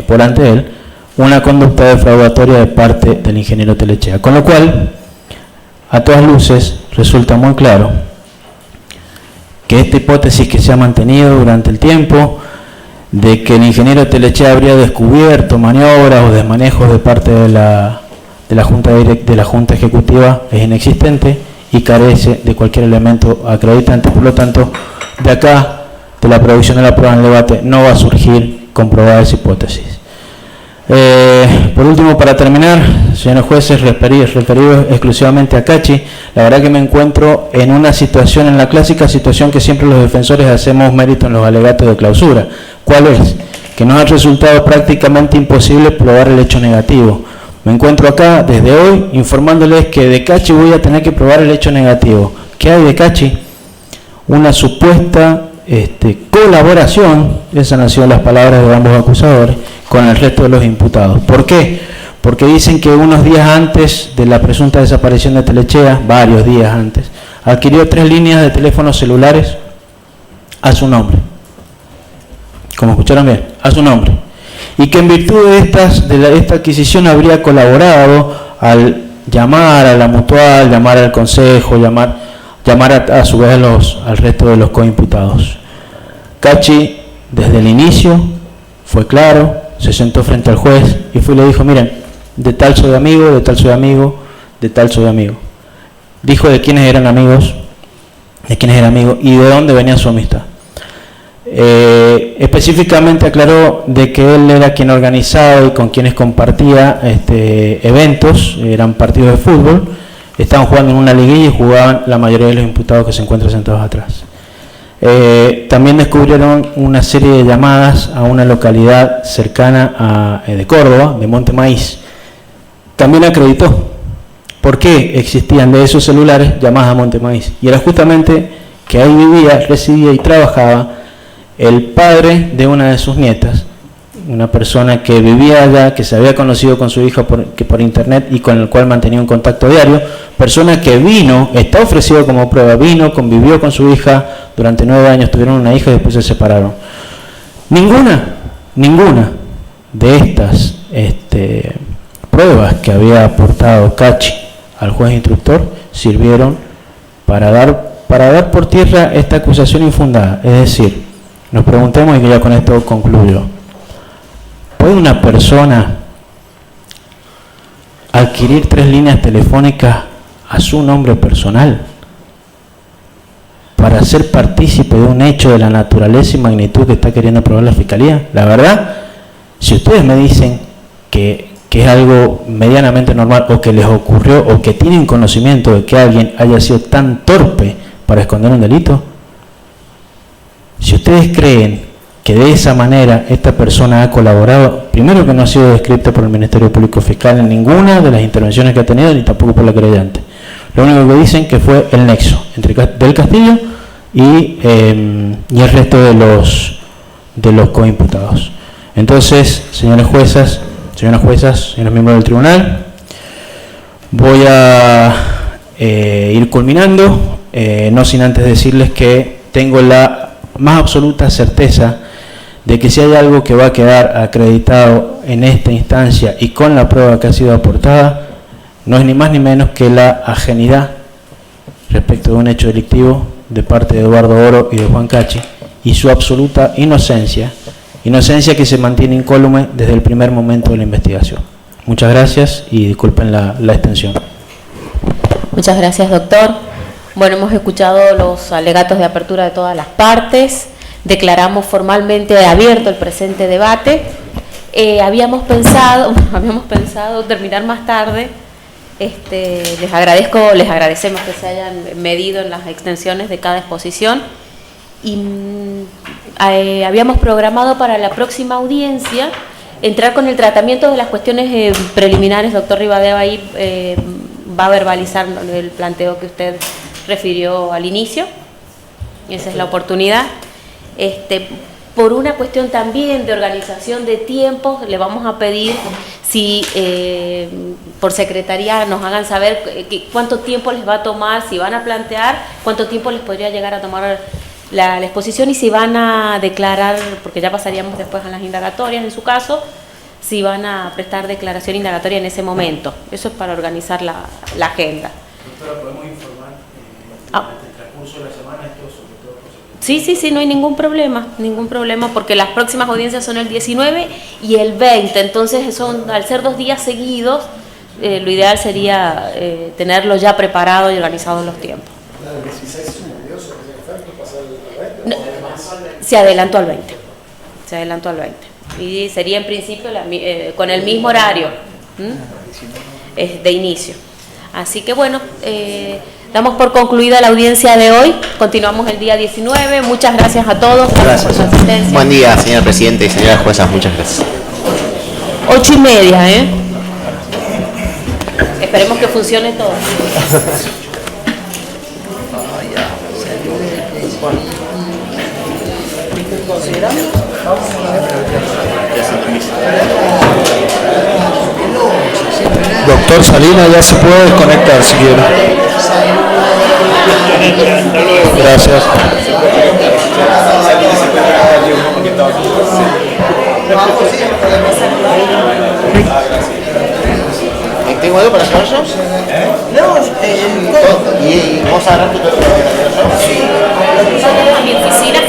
por ante él, una conducta defraudatoria de parte del ingeniero Telechea. Con lo cual, a todas luces, resulta muy claro que esta hipótesis que se ha mantenido durante el tiempo de que el ingeniero Telechea habría descubierto maniobras o desmanejos de parte de la Junta Ejecutiva es inexistente y carece de cualquier elemento acreditante. Por lo tanto, de acá, de la producción de la prueba en el debate, no va a surgir comprobada esa hipótesis. Por último, para terminar, señores jueces, referidos exclusivamente a Cachi, la verdad que me encuentro en una situación, en la clásica situación que siempre los defensores hacemos mérito en los alegatos de clausura. ¿Cuál es? Que nos ha resultado prácticamente imposible probar el hecho negativo. Me encuentro acá desde hoy informándoles que de Cachi voy a tener que probar el hecho negativo. ¿Qué hay de Cachi? Una supuesta colaboración, esas han sido las palabras de ambos acusadores, con el resto de los imputados. ¿Por qué? Porque dicen que unos días antes de la presunta desaparición de Telechea, varios días antes, adquirió 3 líneas de teléfonos celulares a su nombre. Como escucharon bien, a su nombre. Y que en virtud de esta adquisición habría colaborado al llamar a la Mutual, llamar al Consejo, llamar a su vez al resto de los coimputados. Cachi, desde el inicio, fue claro, se sentó frente al juez y fue y le dijo: miren, de tal soy amigo, de tal soy amigo, de tal soy amigo. Dijo de quiénes eran amigos, de quiénes era amigo y de dónde venía su amistad. Específicamente aclaró de que él era quien organizaba y con quienes compartía eventos, eran partidos de fútbol, estaban jugando en una liguilla y jugaban la mayoría de los imputados que se encuentran sentados atrás. También descubrieron una serie de llamadas a una localidad cercana de Córdoba, de Monte Maíz. También acreditó por qué existían de esos celulares llamadas a Monte Maíz. Y era justamente que ahí vivía, residía y trabajaba el padre de una de sus nietas, una persona que vivía allá, que se había conocido con su hija por internet y con el cual mantenía un contacto diario, persona que vino, está ofrecido como prueba, vino, convivió con su hija durante 9 años, tuvieron una hija y después se separaron. Ninguna de estas pruebas que había aportado Cachi al juez instructor sirvieron para dar por tierra esta acusación infundada. Es decir, nos preguntemos, y que ya con esto concluyo, ¿puede una persona adquirir 3 líneas telefónicas a su nombre personal para ser partícipe de un hecho de la naturaleza y magnitud que está queriendo probar la Fiscalía? La verdad, si ustedes me dicen que es algo medianamente normal o que les ocurrió o que tienen conocimiento de que alguien haya sido tan torpe para esconder un delito, si ustedes creen que de esa manera esta persona ha colaborado, primero que no ha sido descrita por el Ministerio Público Fiscal en ninguna de las intervenciones que ha tenido, ni tampoco por la querellante. Lo único que dicen que fue el nexo entre del Castillo y el resto de los coimputados. Entonces, señores juezas, señoras miembros del tribunal, voy a ir culminando, no sin antes decirles que tengo la más absoluta certeza de que si hay algo que va a quedar acreditado en esta instancia y con la prueba que ha sido aportada, no es ni más ni menos que la ajenidad respecto de un hecho delictivo de parte de Eduardo Oro y de Juan Cachi y su absoluta inocencia que se mantiene incólume desde el primer momento de la investigación. Muchas gracias y disculpen la extensión. Muchas gracias, doctor. Bueno, hemos escuchado los alegatos de apertura de todas las partes, declaramos formalmente abierto el presente debate. Habíamos pensado terminar más tarde, Les agradecemos que se hayan medido en las extensiones de cada exposición. Y habíamos programado para la próxima audiencia entrar con el tratamiento de las cuestiones preliminares. Doctor Rivadeo ahí va a verbalizar el planteo que usted refirió al inicio. Esa es la oportunidad. Por una cuestión también de organización de tiempos, le vamos a pedir si por secretaría nos hagan saber cuánto tiempo les va a tomar, si van a plantear, cuánto tiempo les podría llegar a tomar la exposición y si van a declarar, porque ya pasaríamos después a las indagatorias en su caso, si van a prestar declaración indagatoria en ese momento. Eso es para organizar la agenda. Doctora, ¿podemos informar en el transcurso de la semana esto sobre todo? Sí, no hay ningún problema, porque las próximas audiencias son el 19 y el 20, entonces al ser 2 días seguidos, lo ideal sería tenerlo ya preparado y organizado en los tiempos. No, se adelantó al 20. Y sería en principio con el mismo horario de inicio. Así que bueno, damos por concluida la audiencia de hoy. Continuamos el día 19. Muchas gracias a todos por su asistencia. Buen día, señor presidente y señoras juezas. Muchas gracias. 8:30, Esperemos que funcione todo. Doctor Salinas ya se puede desconectar si quiere. Gracias. ¿Tengo algo para saber yo? No, ¿y vos agarrás tu teléfono? Sí. A mi oficina,